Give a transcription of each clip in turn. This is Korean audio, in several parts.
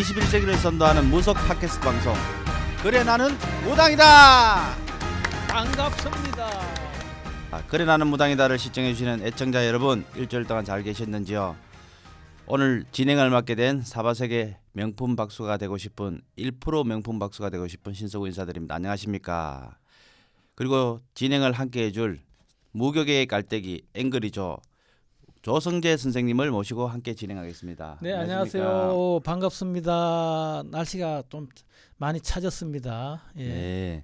21세기를 선도하는 무속 팟캐스트 방송. 그래 나는 무당이다. 반갑습니다. 그래 나는 무당이다를 시청해 주시는 애청자 여러분, 일주일 동안 잘 계셨는지요? 오늘 진행을 맡게 된 사바세계 명품 박수가 되고 싶은 1% 명품 박수가 되고 싶은 신석우 인사드립니다. 안녕하십니까? 그리고 진행을 함께 해줄 무교계의 깔때기 앵그리조 조성재 선생님을 모시고 함께 진행하겠습니다. 네, 안녕하십니까? 안녕하세요. 반갑습니다. 날씨가 좀 많이 차졌습니다. 예. 네.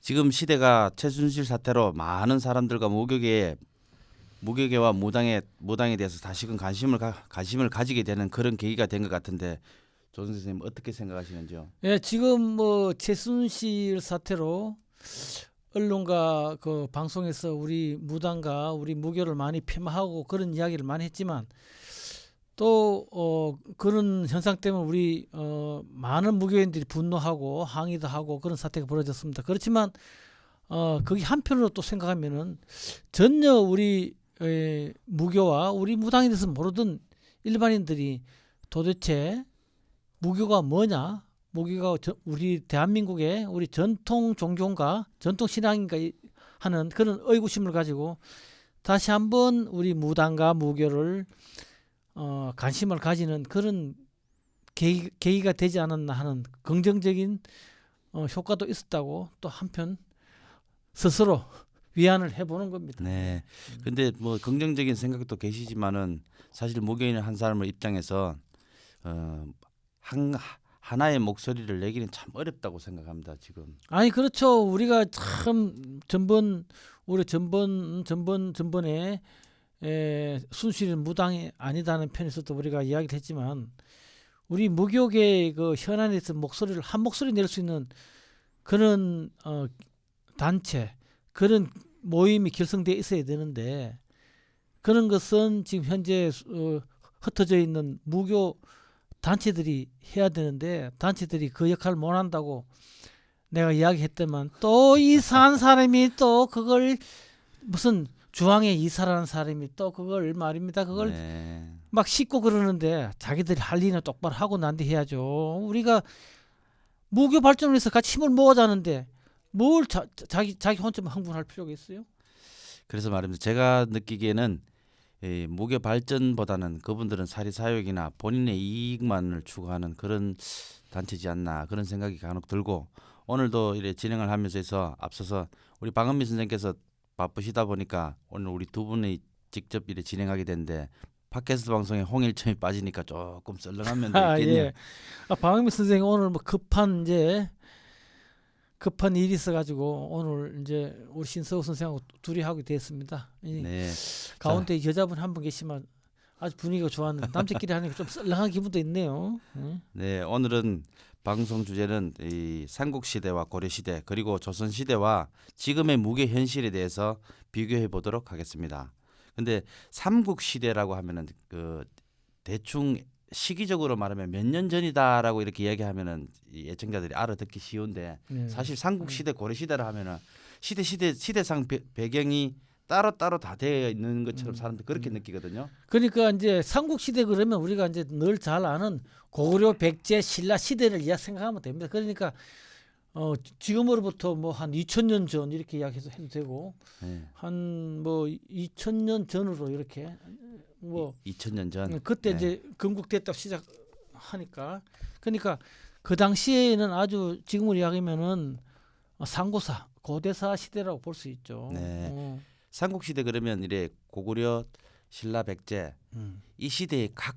지금 시대가 최순실 사태로 많은 사람들과 무교계와 무당에 대해서 다시금 관심을 가지게 되는 그런 계기가 된 것 같은데, 조선 선생님 어떻게 생각하시는지요? 예, 지금 뭐 최순실 사태로 언론과 그 방송에서 우리 무당과 우리 무교를 많이 폄하하고 그런 이야기를 많이 했지만 또 그런 현상 때문에 우리 많은 무교인들이 분노하고 항의도 하고 그런 사태가 벌어졌습니다. 그렇지만 거기 한편으로 또 생각하면은 전혀 우리 무교와 우리 무당에 대해서 모르던 일반인들이 도대체 무교가 뭐냐, 무교가 우리 대한민국의 우리 전통 종교인가, 전통 신앙인가 하는 그런 의구심을 가지고 다시 한번 우리 무당과 무교를 관심을 가지는 그런 계기가 되지 않았나 하는 긍정적인 효과도 있었다고 또 한편 스스로 위안을 해보는 겁니다. 네. 근데 뭐 긍정적인 생각도 계시지만은 사실 무교인 한 사람의 입장에서 하나의 목소리를 내기는 참 어렵다고 생각합니다. 지금. 아니 그렇죠. 우리가 참 전번에 순실은 무당이 아니다는 편에서도 우리가 이야기를 했지만 우리 무교계의 그 현안에서 목소리를 한 목소리 낼 수 있는 그런 단체, 그런 모임이 결성되어 있어야 되는데 그런 것은 지금 현재 흩어져 있는 무교 단체들이 해야 되는데 단체들이 그 역할을 못 한다고 내가 이야기했더만 또 이상한 사람이 또 그걸 무슨 중앙에 이사라는 사람이 또 그걸 말입니다. 그걸 네. 막 싣고 그러는데 자기들이 할 일은 똑바로 하고 난뒤 해야죠. 우리가 무교 발전을 위해서 같이 힘을 모아자는데 뭘 자기 혼자만 흥분할 필요가 있어요? 그래서 말입니다. 제가 느끼기에는 이 무교 발전보다는 그분들은 사리사욕이나 본인의 이익만을 추구하는 그런 단체지 않나 그런 생각이 간혹 들고, 오늘도 이래 진행을 하면서 앞서서 우리 방은미 선생님께서 바쁘시다 보니까 오늘 우리 두 분이 직접 이래 진행하게 됐는데 팟캐스트 방송에 홍일점이 빠지니까 조금 썰렁한 면도 있겠네요. 예. 방은미 선생님 오늘 뭐 급한 일이 있어가지고 오늘 이제 우리 신서우 선생하고 둘이 하게 됐습니다. 네. 가운데 여자분 한 분 계시면 아주 분위기가 좋았는데 남자끼리 하니까 좀 썰렁한 기분도 있네요. 네, 오늘은 방송 주제는 이 삼국시대와 고려시대 그리고 조선시대와 지금의 무교 현실에 대해서 비교해 보도록 하겠습니다. 근데 삼국시대라고 하면은 그 대충 시기적으로 말하면 몇 년 전이다라고 이렇게 이야기하면은 이 애청자들이 알아듣기 쉬운데 사실 삼국시대 고려시대라 하면은 시대상 배경이 따로따로 다 되어 있는 것처럼 사람들이 그렇게 느끼거든요. 그러니까 이제 삼국시대 그러면 우리가 이제 늘 잘 아는 고구려, 백제, 신라 시대를 생각하면 됩니다. 그러니까 지금으로부터 뭐 한 2000년 전 이렇게 이야기해서 해도 되고 네. 한 뭐 2000년 전으로 이렇게 뭐 2000년 전 그때 네. 이제 건국됐다고 시작하니까 그러니까 그 당시에는 아주 지금으로 이야기하면은 상고사 고대사 시대라고 볼 수 있죠. 네. 삼국시대 그러면 이래 고구려, 신라, 백제 이 시대의 각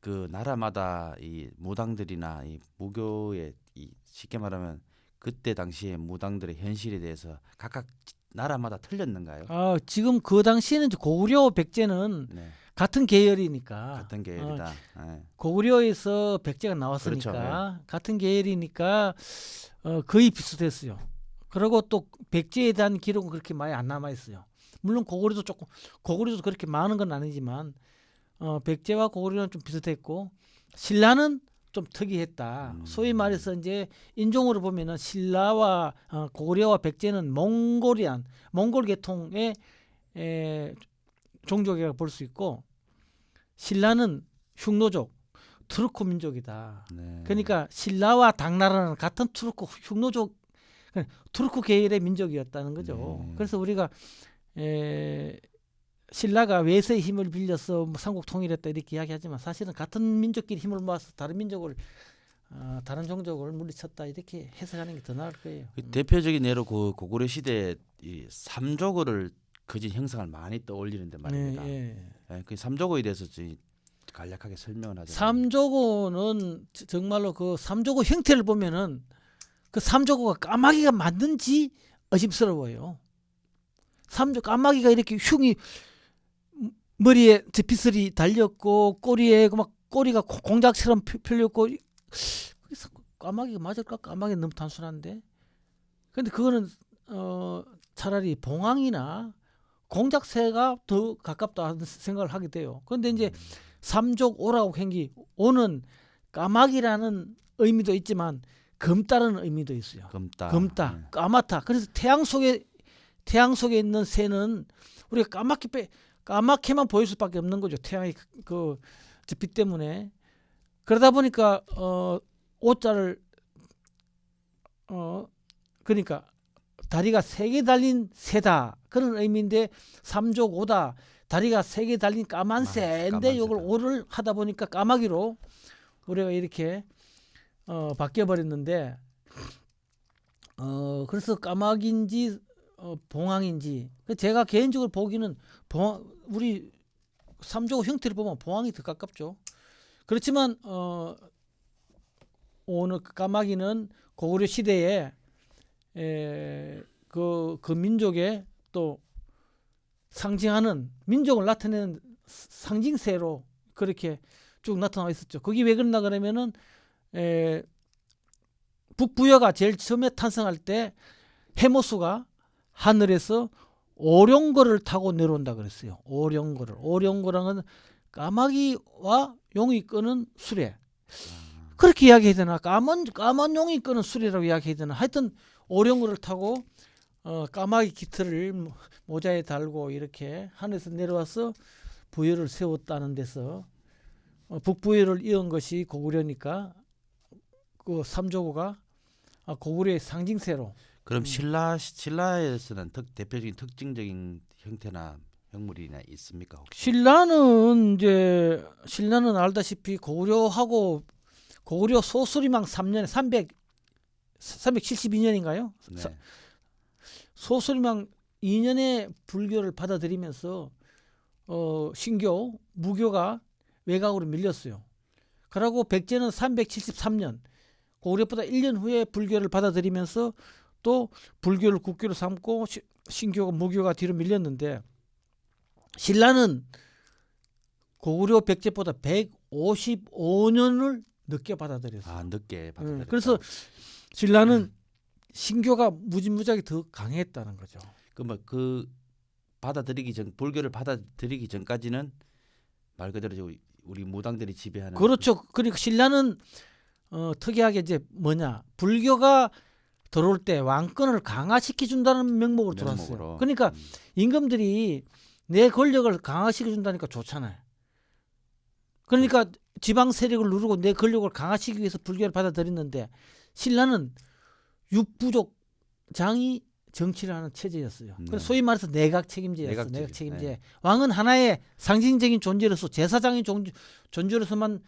그 나라마다 이 무당들이나 이 무교의 이 쉽게 말하면 그때 당시에 무당들의 현실에 대해서 각각 나라마다 틀렸는가요? 지금 그 당시에는 이제 고구려, 백제는 네. 같은 계열이니까 같은 계열이다. 네. 고구려에서 백제가 나왔으니까 그렇죠. 같은 계열이니까 거의 비슷했어요. 그리고 또 백제에 대한 기록은 그렇게 많이 안 남아 있어요. 물론 고구려도 그렇게 많은 건 아니지만 백제와 고구려는 좀 비슷했고 신라는 좀 특이했다. 소위 말해서 이제 인종으로 보면은 신라와 고구려와 백제는 몽골 계통의 종족이라고 볼 수 있고 신라는 흉노족 투르크 민족이다. 네. 그러니까 신라와 당나라는 같은 투르크 흉노족 투르크 계열의 민족이었다는 거죠. 네. 그래서 우리가 신라가 외세의 힘을 빌려서 뭐 삼국 통일했다 이렇게 이야기하지만 사실은 같은 민족끼리 힘을 모아서 다른 민족을 다른 종족을 물리쳤다 이렇게 해석하는 게 더 나을 거예요. 그 대표적인 예로 그 고구려 시대 이 삼조고를 거진 형상을 많이 떠올리는데 말입니다. 예. 예, 그 삼조고에 대해서 좀 간략하게 설명을 하죠. 삼조고는 정말로 그 삼조고 형태를 보면은 그 삼조고가 까마귀가 맞는지 의심스러워요. 까마귀가 이렇게 흉이 머리에 저 빗슬이 달렸고 꼬리에 막 꼬리가 공작처럼 펴렸고 그래서 까마귀가 맞을까? 까마귀는 너무 단순한데. 근데 그거는 차라리 봉황이나 공작새가 더 가깝다 하는 생각을 하게 돼요. 그런데 이제 삼족오라고 한게 오는 까마귀라는 의미도 있지만 검다라는 의미도 있어요. 검다, 네. 까맣다. 그래서 태양 속에 있는 새는 우리가 까맣게만 보일 수밖에 없는 거죠. 태양의 그 빛 때문에. 그러다 보니까 오자를 그러니까 다리가 3개 달린 새다 그런 의미인데 삼족오다 다리가 3개 달린 까만 새인데 까만 이걸 새다. 오를 하다 보니까 까마귀로 우리가 이렇게 바뀌어 버렸는데 그래서 까마귀인지 봉황인지 제가 개인적으로 보기는 우리 삼조고 형태를 보면 봉황이 더 가깝죠. 그렇지만 오늘 까마귀는 고구려 시대에 그 민족의 또 상징하는 민족을 나타내는 상징새로 그렇게 쭉 나타나 있었죠. 그게 왜 그러나 그러면은 북부여가 제일 처음에 탄생할 때 해모수가 하늘에서 오룡거를 타고 내려온다 그랬어요. 오룡거랑은 까마귀와 용이 끄는 수레. 그렇게 이야기해야 되나? 까만 용이 끄는 수레라고 이야기해야 되나? 하여튼 오룡거를 타고 까마귀 깃털을 모자에 달고 이렇게 하늘에서 내려와서 부여를 세웠다는 데서 북부여를 이은 것이 고구려니까 그 삼조고가 고구려의 상징새로. 그럼 신라에서는 대표적인 특징적인 형태나 형물이나 있습니까? 혹시? 신라는 알다시피 고구려 소수리망 3년에 372년인가요? 네. 소수리망 2년에 불교를 받아들이면서 신교, 무교가 외곽으로 밀렸어요. 그러고 백제는 373년 고구려보다 1년 후에 불교를 받아들이면서 또 불교를 국교로 삼고 신교가 무교가 뒤로 밀렸는데 신라는 고구려 백제보다 155년을 늦게 받아들였어요. 늦게 받아들였다. 그래서 신라는 신교가 무지무지하게 더 강했다는 거죠. 그 불교를 받아들이기 전까지는 말 그대로 우리 무당들이 지배하는. 그렇죠. 그러니까 신라는 특이하게 이제 불교가 들어올 때 왕권을 강화시켜 준다는 명목으로 들어왔어요. 그러니까 임금들이 내 권력을 강화시켜 준다니까 좋잖아요. 그러니까 지방 세력을 누르고 내 권력을 강화시키기 위해서 불교를 받아들였는데 신라는 육부족장이 정치를 하는 체제였어요. 그래서 소위 말해서 내각 책임제였어요. 내각 책임제. 네. 왕은 하나의 상징적인 존재로서 제사장의 존재로서만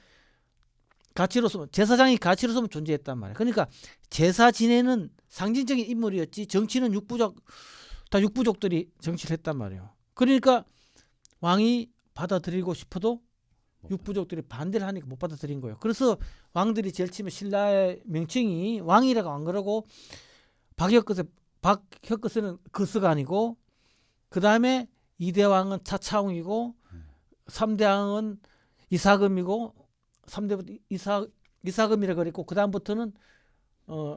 제사장이 가치로서만 존재했단 말이에요. 그러니까 제사 지내는 상징적인 인물이었지 정치는 육부족들이 정치를 했단 말이에요. 그러니까 왕이 받아들이고 싶어도 육부족들이 반대를 하니까 못 받아들인 거예요. 그래서 왕들이 제일 처음에 신라의 명칭이 왕이라고 안 그러고 박혁거세는 거스가 아니고 그 다음에 2대 왕은 차차웅이고 3대 왕은 이사금이고 3대부터 이사금이라 그랬고 그 다음부터는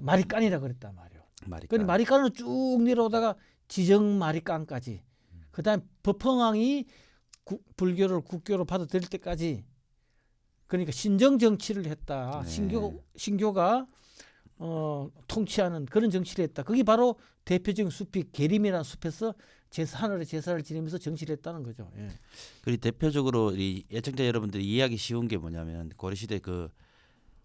마리깐이라 그랬단 말이에요. 그런데 마리깐으로 쭉 내려오다가 지정 마리깐까지. 그 다음 법흥왕이 불교를 국교로 받아들일 때까지 그러니까 신정 정치를 했다. 네. 신교가 통치하는 그런 정치를 했다. 그게 바로 대표적인 숲이 계림이라는 숲에서 하늘의 제사를 지내면서 정치를 했다는 거죠. 예. 그리고 대표적으로 이 애청자 여러분들이 이해하기 쉬운 게 뭐냐면 고려시대 그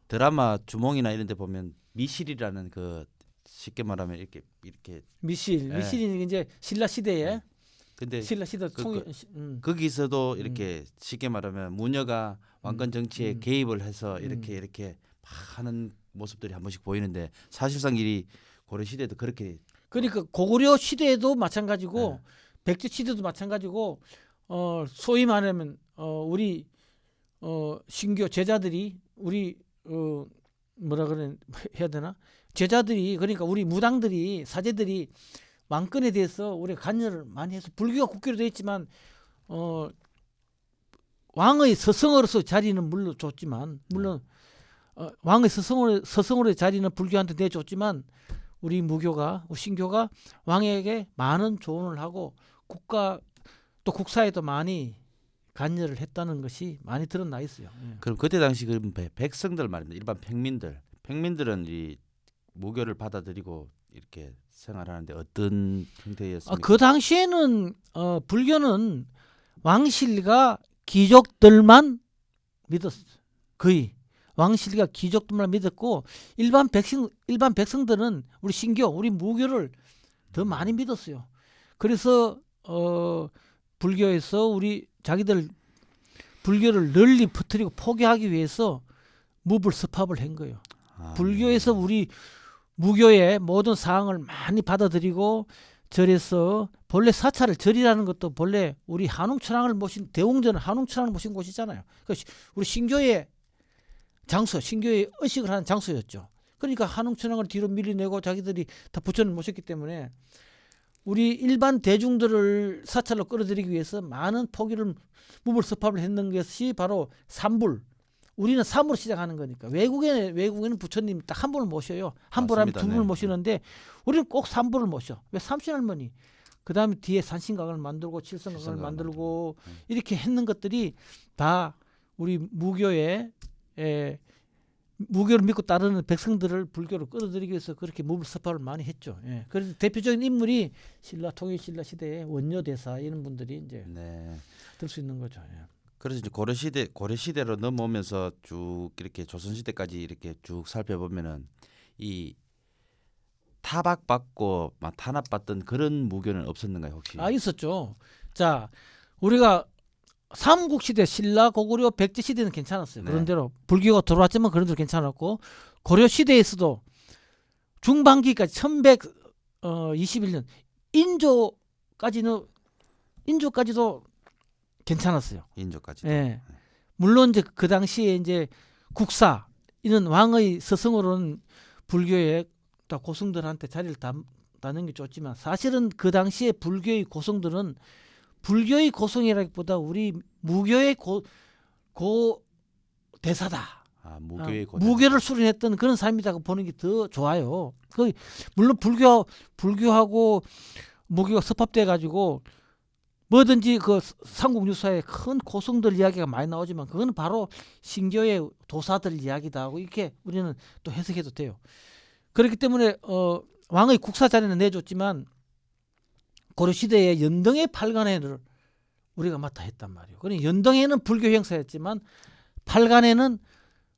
드라마 주몽이나 이런 데 보면 미실이라는 그 쉽게 말하면 이렇게 미실, 예. 미실이 이제 신라 시대에 근데 신라 시대 그- 총 거기서도 이렇게 쉽게 말하면 무녀가 왕권 정치에 개입을 해서 이렇게 막 하는 모습들이 한 번씩 보이는데 사실상 이 고려시대도 그렇게 그러니까 고구려 시대에도 마찬가지고 네. 백제 시대도 마찬가지고 소위 말하면 우리 신교 제자들이 우리 뭐라 그래 해야 되나 제자들이 그러니까 우리 무당들이 사제들이 왕권에 대해서 우리가 관여를 많이 해서 불교가 국교로 되어 있지만 왕의 서성으로서 자리는 물론 줬지만 물론 왕의 서성으로의 자리는 불교한테 내줬지만 우리 무교가 우리 신교가 왕에게 많은 조언을 하고 국가 또 국사에도 많이 관여를 했다는 것이 많이 드러나 있어요. 예. 그럼 그때 당시 그 백성들 말입니다. 일반 평민들은 이 무교를 받아들이고 이렇게 생활하는데 어떤 형태였습니까? 그 당시에는 불교는 왕실과 귀족들만 믿었어요. 거의 왕실과 귀족들만 믿었고 일반 백성들은 우리 신교, 우리 무교를 더 많이 믿었어요. 그래서 불교에서 우리 자기들 불교를 널리 퍼뜨리고 포교하기 위해서 무불섭합을 한 거예요. 불교에서 우리 무교의 모든 사항을 많이 받아들이고 절에서 본래 사찰을 절이라는 것도 본래 우리 한웅천왕을 모신 대웅전은 한웅천왕을 모신 곳이잖아요. 우리 신교의 장소, 신교의 의식을 하는 장소였죠. 그러니까 한웅천왕을 뒤로 밀어내고 자기들이 다 부처를 모셨기 때문에 우리 일반 대중들을 사찰로 끌어들이기 위해서 많은 포기를 무불섭합을 했는 것이 바로 삼불. 우리는 삼으로 시작하는 거니까 외국에는 부처님 딱 한 분을 모셔요. 한 분하면 맞습니다. 두 분을 네. 모시는데 우리는 꼭 삼불을 모셔. 왜 삼신할머니? 그 다음에 뒤에 산신각을 만들고 칠성각을 만들고 이렇게 했는 것들이 다 우리 무교의 무교를 믿고 따르는 백성들을 불교로 끌어들이기 위해서 그렇게 무불섭합을 많이 했죠. 예. 그래서 대표적인 인물이 통일신라 시대의 원효대사 이런 분들이 이제 네. 들 수 있는 거죠. 예. 그래서 이제 고려시대로 넘어오면서 쭉 이렇게 조선시대까지 이렇게 쭉 살펴보면은 이 타박받고 막 탄압받던 그런 무교는 없었는가요 혹시? 있었죠. 자, 우리가 삼국시대 신라 고구려 백제 시대는 괜찮았어요. 네. 그런대로 불교가 들어왔지만 그런 대로 괜찮았고 고려 시대에서도 중반기까지 1121년 인조까지도 괜찮았어요. 인조까지. 예. 물론 이제 그 당시에 이제 국사 이런 왕의 서성으로는 불교의 다 고승들한테 자리를 담는 게 좋지만 사실은 그 당시에 불교의 고승들은 불교의 고승이라기보다 우리 무교의 고 대사다. 무교의 무교를 수련했던 그런 삶이라고 보는 게 더 좋아요. 물론 불교하고 무교가 섭합돼 가지고 뭐든지 그 삼국 유사에 큰 고승들 이야기가 많이 나오지만 그건 바로 신교의 도사들 이야기다 하고 이렇게 우리는 또 해석해도 돼요. 그렇기 때문에 왕의 국사 자리는 내줬지만 고려 시대의 연등의 팔간회를 우리가 맡아 했단 말이에요. 그러니 연등회는 불교 행사였지만 팔간회는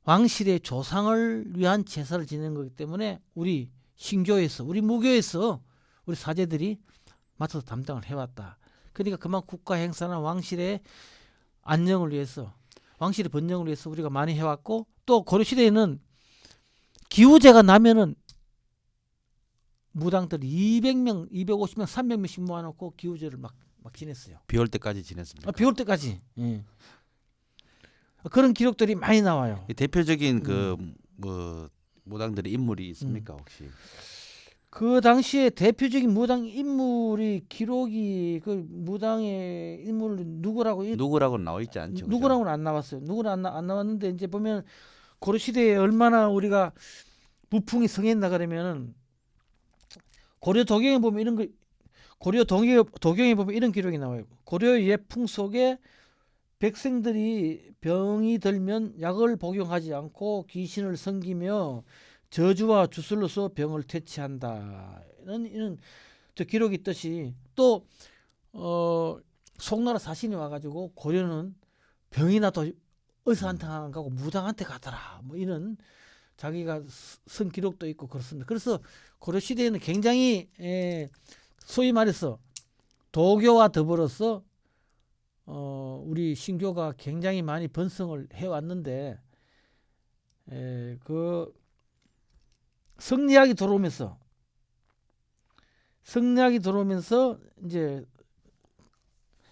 왕실의 조상을 위한 제사를 지내는 거기 때문에 우리 신교에서 우리 무교에서 우리 사제들이 맡아서 담당을 해왔다. 그러니까 그만 국가 행사나 왕실의 안녕을 위해서 왕실의 번영을 위해서 우리가 많이 해왔고 또 고려 시대에는 기우제가 나면은 무당들 200명, 250명, 300명씩 모아놓고 기우제를 막 지냈어요. 비올 때까지 지냈습니다. 비올 때까지. 예. 그런 기록들이 많이 나와요. 대표적인 그 뭐 무당들의 인물이 있습니까 혹시? 그 당시에 대표적인 무당 인물이 기록이 그 무당의 인물 누구라고는 나와 있지 않죠. 그죠? 누구라고는 안 나왔어요. 누구는 안 나왔는데 이제 보면 고려 시대에 얼마나 우리가 무풍이 성했나 그러면은 고려 도경에 보면 이런 거 고려 도경에 보면 이런 기록이 나와요. 고려 예풍 속에 백성들이 병이 들면 약을 복용하지 않고 귀신을 섬기며 저주와 주술로서 병을 퇴치한다. 이런 저 기록이 있듯이 또 송나라 사신이 와가지고 고려는 병이 나도 의사한테 안 가고 무당한테 가더라. 뭐 이런 자기가 쓴 기록도 있고 그렇습니다. 그래서 고려 시대에는 굉장히 소위 말해서 도교와 더불어서 우리 신교가 굉장히 많이 번성을 해왔는데 그 성리학이 들어오면서 이제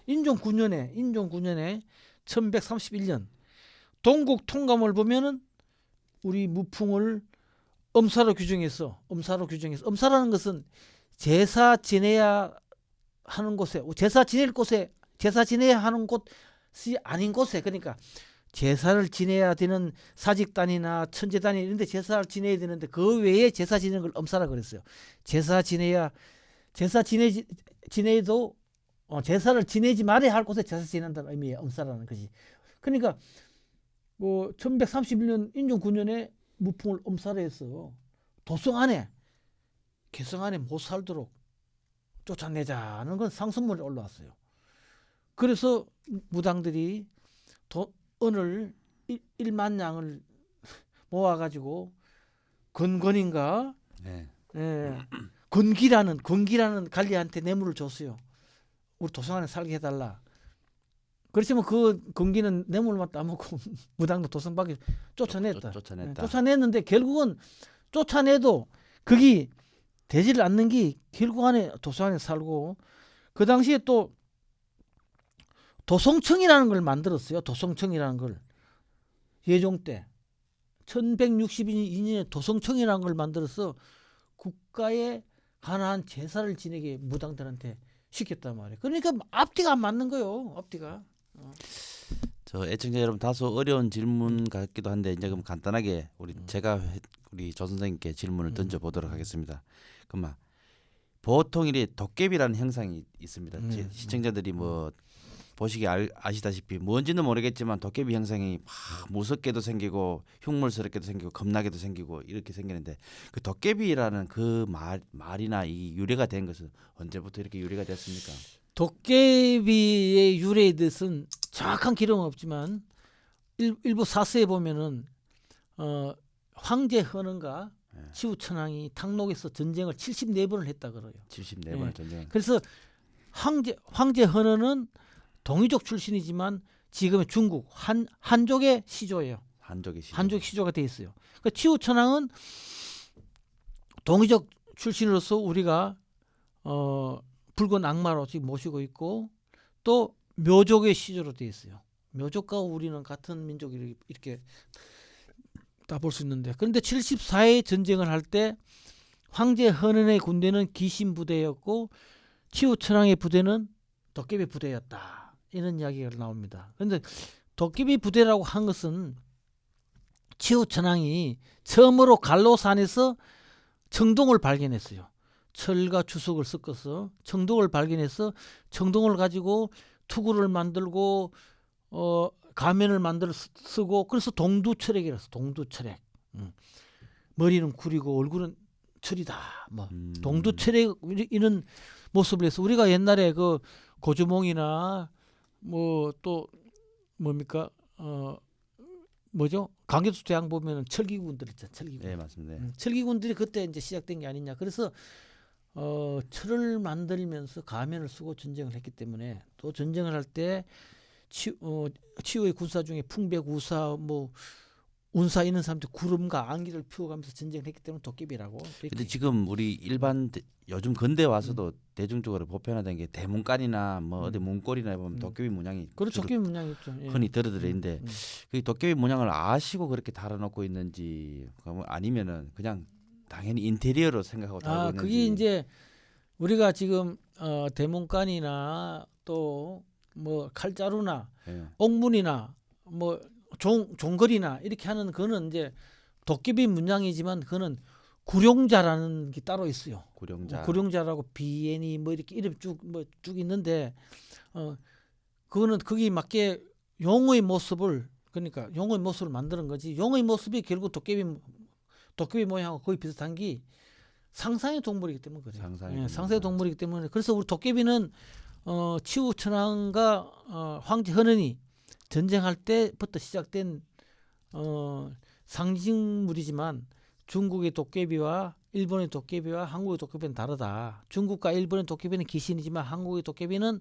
인종 9년에 1131년 동국 통감을 보면은 우리 무풍을 엄사로 규정해서 엄사라는 것은 제사 지내야 하는 곳에 제사 지내야 하는 곳이 아닌 곳에 그러니까 제사를 지내야 되는 사직단이나 천제단이 이런 데 제사를 지내야 되는데 그 외에 제사 지내는 걸 엄사라 그랬어요. 제사 지내도 제사를 지내지 말아야 할 곳에 제사 지낸다는 의미의 엄사라는 것이. 그러니까 뭐 1131년 인종 9년에 무풍을 엄사를 해서 개성 안에 못 살도록 쫓아내자는 건 상소문이 올라왔어요. 그래서 무당들이 은을 1만 양을 모아가지고 건건인가 건기라는 관리한테 뇌물을 줬어요. 우리 도성 안에 살게 해달라. 그렇지만 그 건기는 뇌물만 따먹고 무당도 도성 밖에 쫓아냈다. 쫓아냈는데 결국은 쫓아내도 그게 되지를 않는 게 결국 안에 도성 안에 살고 그 당시에 또 도성청이라는 걸 만들었어요. 도성청이라는 걸 예종 때 1162년에 도성청이라는 걸 만들어서 국가에 관한 제사를 지내게 무당들한테 시켰단 말이에요. 그러니까 앞뒤가 안 맞는 거예요. 앞뒤가. 저 애청자 여러분 다소 어려운 질문 같기도 한데 이제 그럼 간단하게 제가 우리 조 선생님께 질문을 던져 보도록 하겠습니다. 그만 보통 이래 도깨비라는 형상이 있습니다. 시청자들이 뭐 보시기 아시다시피 뭔지는 모르겠지만 도깨비 형상이 막 무섭게도 생기고 흉물스럽게도 생기고 겁나게도 생기고 이렇게 생기는데 그 도깨비라는 그 말이나 이 유래가 된 것은 언제부터 이렇게 유래가 됐습니까? 도깨비의 유래에 대해서는 정확한 기록은 없지만 일부 사서에 보면은 황제 헌원과 치우천왕이 당록에서 전쟁을 74번을 했다 그래요. 74번을 전쟁. 그래서 황제 헌원은 동이족 출신이지만 지금의 중국 한족의 시조예요. 한족 시조가 돼 있어요. 그러니까 치우천왕은 동이족 출신으로서 우리가 붉은 악마로 지금 모시고 있고 또 묘족의 시조로 돼 있어요. 묘족과 우리는 같은 민족이 이렇게 다 볼 수 있는데 그런데 74회 전쟁을 할 때 황제 헌원의 군대는 귀신 부대였고 치우천왕의 부대는 도깨비 부대였다. 이런 이야기가 나옵니다. 그런데 도깨비 부대라고 한 것은 치우천왕이 처음으로 갈로산에서 청동을 발견했어요. 철과 주석을 섞어서 청동을 발견해서 청동을 가지고 투구를 만들고 가면을 만들어 쓰고 그래서 동두철액이라서 동두철액. 머리는 구리고 얼굴은 철이다. 뭐 동두철액 이런 모습을 해서 우리가 옛날에 그 고주몽이나 뭐 또 뭡니까 뭐죠? 강개수 대왕 보면은 철기군들 있잖아. 철기군. 네, 맞습니다. 철기군들이 그때 이제 시작된 게 아니냐. 그래서 철을 만들면서 가면을 쓰고 전쟁을 했기 때문에 또 전쟁을 할 때 치유의 군사 중에 풍백, 우사, 뭐 운사 이런 사람들 구름과 안기를 피워가면서 전쟁을 했기 때문에 도깨비라고. 근데 지금 우리 일반 요즘 근대 와서도 대중적으로 보편화된 게 대문간이나 뭐 어디 문고리나 보면 도깨비 문양이 그렇죠. 도깨비 문양이 있죠. 예. 흔히 들어 있는데 그 도깨비 문양을 아시고 그렇게 달아놓고 있는지 아니면은 그냥 당연히 인테리어로 생각하고 달고 있는지. 그게 이제 우리가 지금 대문간이나 또 뭐 칼자루나 옥문이나 뭐 종걸이나 이렇게 하는 그거는 이제 도깨비 문양이지만 그거는 구룡자라는 게 따로 있어요. 구룡자라고 비애니 뭐 이렇게 이름 쭉 있는데 그거는 거기 맞게 용의 모습을 그러니까 용의 모습을 만드는 거지. 용의 모습이 결국 도깨비 모양하고 거의 비슷한 게 상상의 동물이기 때문에 그래요. 상상의 동물이기 때문에 그래서 우리 도깨비는 치우천왕과 황제 헌원이 전쟁할 때부터 시작된 상징물이지만 중국의 도깨비와 일본의 도깨비와 한국의 도깨비는 다르다. 중국과 일본의 도깨비는 귀신이지만 한국의 도깨비는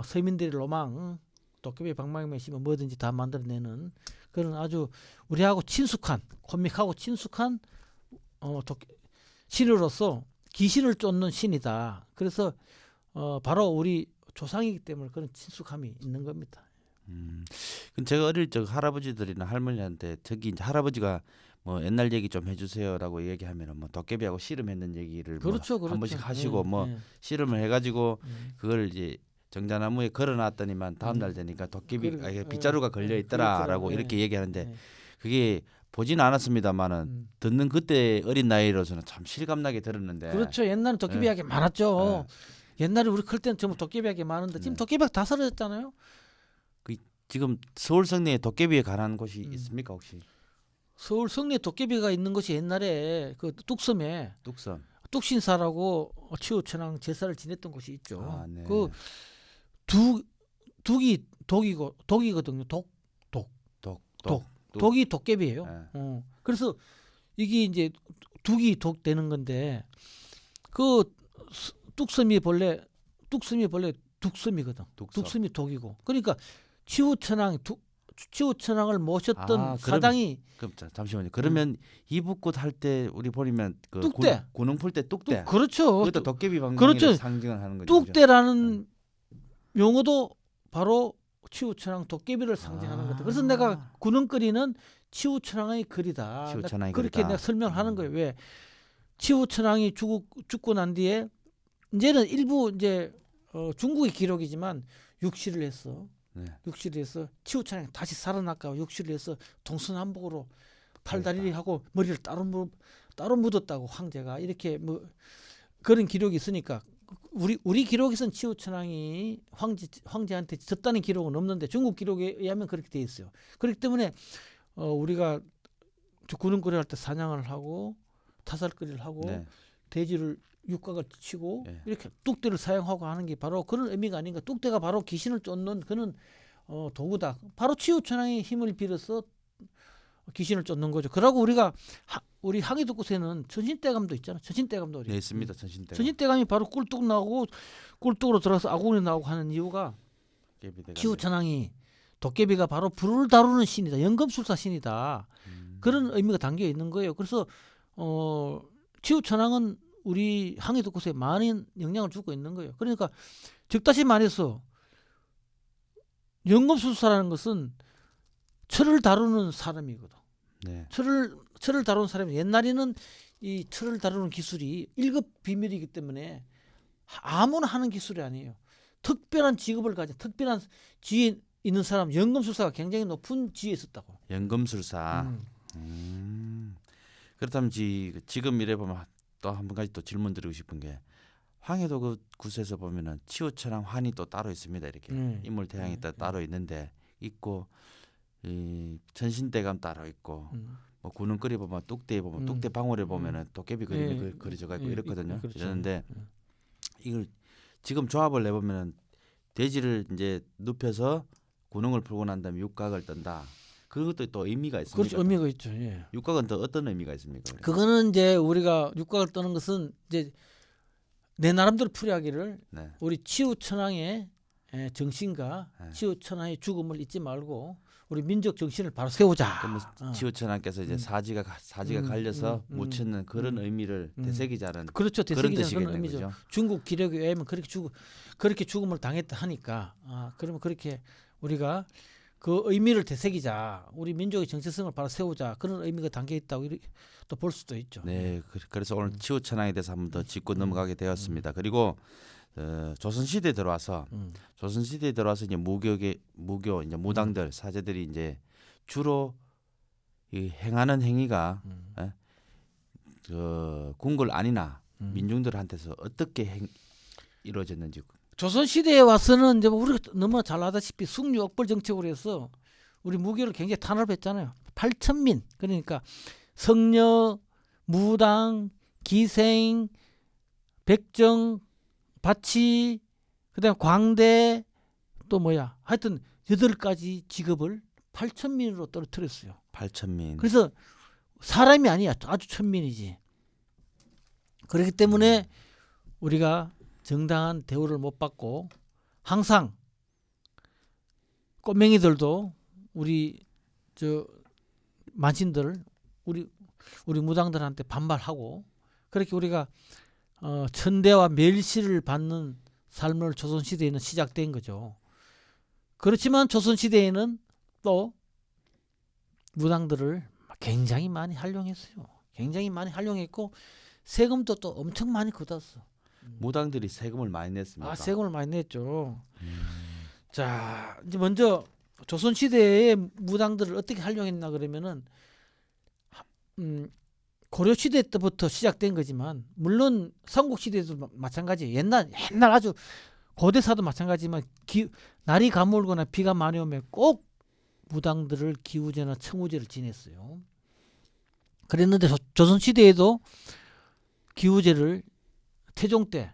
서민들의 로망, 도깨비 방망이만 있으면 뭐든지 다 만들어내는 그런 아주 우리하고 친숙한 코믹하고 친숙한 신으로서 귀신을 쫓는 신이다. 그래서 바로 우리 조상이기 때문에 그런 친숙함이 있는 겁니다. 근데 제가 어릴 적 할아버지들이나 할머니한테 저기 이제 할아버지가 뭐 옛날 얘기 좀 해주세요라고 얘기하면은 뭐 도깨비하고 씨름했는 얘기를 그렇죠, 뭐 그렇죠. 한 번씩 하시고 예, 뭐 예. 씨름을 해가지고 음. 그걸 이제 정자나무에 걸어놨더니만 다음 날 되니까 도깨비 빗자루가 걸려 있더라라고 그렇더라고요. 이렇게 얘기하는데 예. 그게 보지는 않았습니다만은 음. 듣는 그때 어린 나이로서는 참 실감나게 들었는데. 그렇죠. 옛날에 도깨비 예. 이야기 많았죠. 옛날에 우리 클 때는 전부 도깨비 이야기 많은데 지금 네. 도깨비가 다 사라졌잖아요. 지금 서울 성내에 도깨비에 관한 곳이 있습니까 혹시? 서울 성내에 도깨비가 있는 곳이 옛날에 그 뚝섬에 뚝섬. 뚝신사라고 치우천왕 제사를 지냈던 곳이 있죠. 아, 네. 그 둑이 독이거든요. 독이 도깨비예요. 네. 그래서 이게 이제 둑이 독 되는 건데 그 뚝섬이 본래 둑섬이거든. 뚝섬. 둑섬이 독이고. 그러니까 치우천왕을 모셨던 아, 사당이 그럼 잠시만요. 그러면 이북꽃 할 때 우리 보면 그 뚝대. 고능 풀 때 뚝대. 그렇죠. 그것도 도깨비 방망이를 그렇죠. 상징을 하는 거죠. 뚝대라는 용어도 바로 치우천왕 도깨비를 상징하는 거다. 그래서 내가 구능거리는 치우천왕의 글이다. 치우천왕의 그렇게 글이다. 내가 설명하는 거예요. 왜 치우천왕이 죽고 난 뒤에 이제는 일부 이제 중국의 기록이지만 육시를 했어. 네. 육시를 해서 치우천왕이 다시 살아났고 육시를 해서 동서남북으로 팔다리 하고 머리를 따로 묻었다고 황제가 이렇게 뭐 그런 기록이 있으니까 우리 기록에서는 치우천왕이 황제한테 졌다는 기록은 없는데 중국 기록에 의하면 그렇게 돼 있어요. 그렇기 때문에 우리가 구능거리 할 때 사냥을 하고 타살거리를 하고 네. 돼지를 육각을 치고 네. 이렇게 뚝대를 사용하고 하는 게 바로 그런 의미가 아닌가. 뚝대가 바로 귀신을 쫓는 그런 도구다. 바로 치우천왕의 힘을 빌어서 귀신을 쫓는 거죠. 그러고 우리가 우리 항해도곳에는 전신대감도 있잖아. 전신대감도 네, 있습니다. 전신대. 전신대감이 바로 꿀뚝 나오고 꿀뚝으로 들어가서 아궁이 나오고 하는 이유가 치우천왕이 도깨비가 바로 불을 다루는 신이다. 연금술사 신이다. 그런 의미가 담겨 있는 거예요. 그래서 치우천왕은 우리 항해도곳에 많은 영향을 주고 있는 거예요. 그러니까 즉다시 말해서 연금술사라는 것은 철을 다루는 사람이거든. 네. 철을 다루는 사람이 옛날에는 이 철을 다루는 기술이 1급 비밀이기 때문에 아무나 하는 기술이 아니에요. 특별한 직업을 가진 특별한 지위에 있는 사람 연금술사가 굉장히 높은 지위에 있었다고. 연금술사. 그렇다면 지금 이래 보면 또 한 가지 또 질문 드리고 싶은 게 황해도 그 굿에서 보면은 치우천왕 환이 또 따로 있습니다. 이렇게 인물 대항이 따로 있는데 있고 이 전신대감 따로 있고 뭐 구능거리 보면 뚝대에 보면 뚝대 방울에 보면은 도깨비 그림이 그려져가 있고 이렇거든요. 그렇죠. 그러는데 이걸 지금 조합을 내보면은 돼지를 이제 눕혀서 구능을 풀고 난 다음에 육각을 떤다. 그것도 또 의미가 있습니다. 그렇죠. 의미가 있죠. 예. 육각은 또 어떤 의미가 있습니까? 그거는 이제 우리가 육각을 떠는 것은 이제 내 나름대로 풀이하기를 네. 우리 치우천왕의 정신과 네. 치우천왕의 죽음을 잊지 말고 우리 민족 정신을 바로 세우자. 그러면 치우천왕께서 이제 사지가 갈려서 묻히는 그런 의미를 되새기자는 그렇죠. 그런 되새기자는 뜻이겠네요. 그런 의미죠. 그죠? 중국 기력에 의하면 그렇게 죽음을 당했다 하니까 그러면 그렇게 우리가 그 의미를 되새기자. 우리 민족의 정체성을 바로 세우자. 그런 의미가 담겨 있다고 또 볼 수도 있죠. 네, 그래서 오늘 치우천왕에 대해서 한번 더 짚고 넘어가게 되었습니다. 그리고 조선 시대에 들어와서 이제 무교 이제 무당들 사제들이 이제 주로 이 행하는 행위가 그 궁궐 안이나 민중들한테서 어떻게 이루어졌는지. 조선 시대에 와서는 이제 우리가 너무나 잘 아다시피 숙류 억벌 정책으로 해서 우리 무교를 굉장히 탄압했잖아요. 8천민 그러니까 성녀, 무당, 기생, 백정, 바치, 그다음 광대 또 뭐야 하여튼 8가지 직업을 8천민으로 떨어뜨렸어요. 8천민. 그래서 사람이 아니야. 아주 천민이지. 그렇기 때문에 우리가 정당한 대우를 못 받고 항상 꼬맹이들도 우리 저 만신들 우리 무당들한테 반발하고 그렇게 우리가 천대와 멸시를 받는 삶을 조선시대에는 시작된 거죠. 그렇지만 조선시대에는 또 무당들을 굉장히 많이 활용했어요. 굉장히 많이 활용했고 세금도 또 엄청 많이 걷었어. 무당들이 세금을 많이 냈습니다. 세금을 많이 냈죠. 자, 이제 먼저 조선 시대의 무당들을 어떻게 활용했나 그러면은 고려 시대 때부터 시작된 거지만 물론 삼국 시대도 마찬가지예요. 옛날 아주 고대사도 마찬가지지만 날이 가물거나 비가 많이 오면 꼭 무당들을 기우제나 청우제를 지냈어요. 그랬는데 조선 시대에도 기우제를 태종 때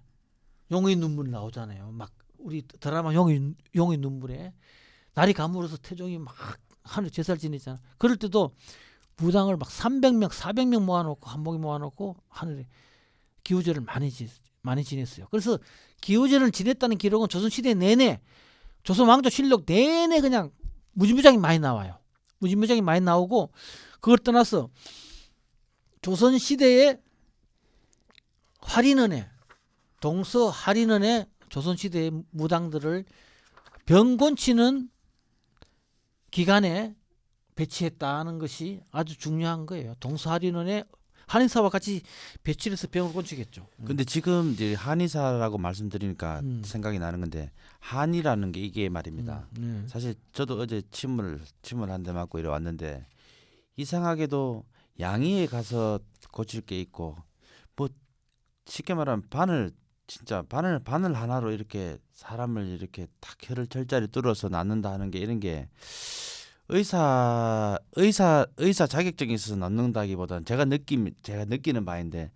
용의 눈물 나오잖아요. 막 우리 드라마 용의 눈물에 날이 가물어서 태종이 막 하늘 제사를 지내잖아. 그럴 때도 무당을 막 300명, 400명 모아놓고 한목에 모아놓고 하늘에 기우제를 많이 지냈어요. 그래서 기우제를 지냈다는 기록은 조선 시대 내내 조선 왕조 실록 내내 그냥 무지무지하게 많이 나와요. 무지무지하게 많이 나오고 그걸 떠나서 조선 시대의 활인원에 동서 할인원에 조선 시대의 무당들을 병 고치는 기간에 배치했다는 것이 아주 중요한 거예요. 동서 할인원에 한의사와 같이 배치를 해서 병을 고치겠죠. 근데 지금 이제 한의사라고 말씀드리니까 생각이 나는 건데 한의라는 게 이게 말입니다. 사실 저도 어제 침을 한 대 맞고 이래 왔는데 이상하게도 양의에 가서 고칠 게 있고 뭐 쉽게 말하면 바늘 하나로 이렇게 사람을 이렇게 탁 혀를 철자리 뚫어서 낳는다 하는 게 이런 게 의사 자격증이 있어서 낳는다기보다는 제가 느끼는 바인데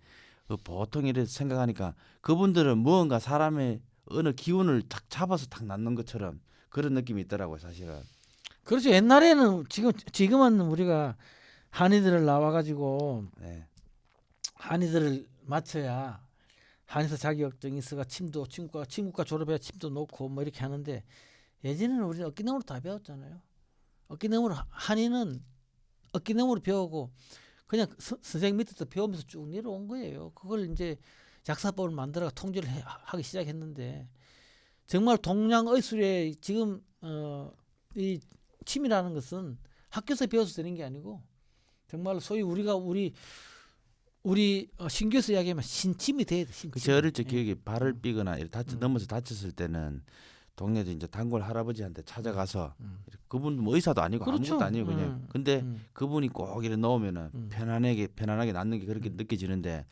보통 이렇게 생각하니까 그분들은 무언가 사람의 어느 기운을 탁 잡아서 탁 낳는 것처럼 그런 느낌이 있더라고요, 사실은. 그렇죠. 옛날에는 지금은 우리가 한의들을 나와가지고 네. 한의들을 맞춰야 한의사 자격증이 있어가 침구과 졸업해야 침도 놓고 뭐 이렇게 하는데 예전에는 우리는 어깨너머로 다 배웠잖아요. 어깨너머로 한의는 어깨너머로 배우고 그냥 선생님 밑에서 배우면서 쭉 내려온 거예요. 그걸 이제 약사법을 만들어가 통제를 하기 시작했는데 정말 동양의술의 지금 이 침이라는 것은 학교에서 배워서 되는 게 아니고 정말 소위 우리 신교에서 이야기하면 신침이 돼야 돼. 신침. 제 어릴 적 기억이 발을 삐거나 이렇게 넘어서 다쳤을 때는 동네에서 이제 단골 할아버지한테 찾아가서 그분 뭐 의사도 아니고 그렇죠. 아무것도 아니고 그냥 근데 그분이 꼭 이렇게 넣으면은 편안하게 낫는 게 그렇게 느껴지는데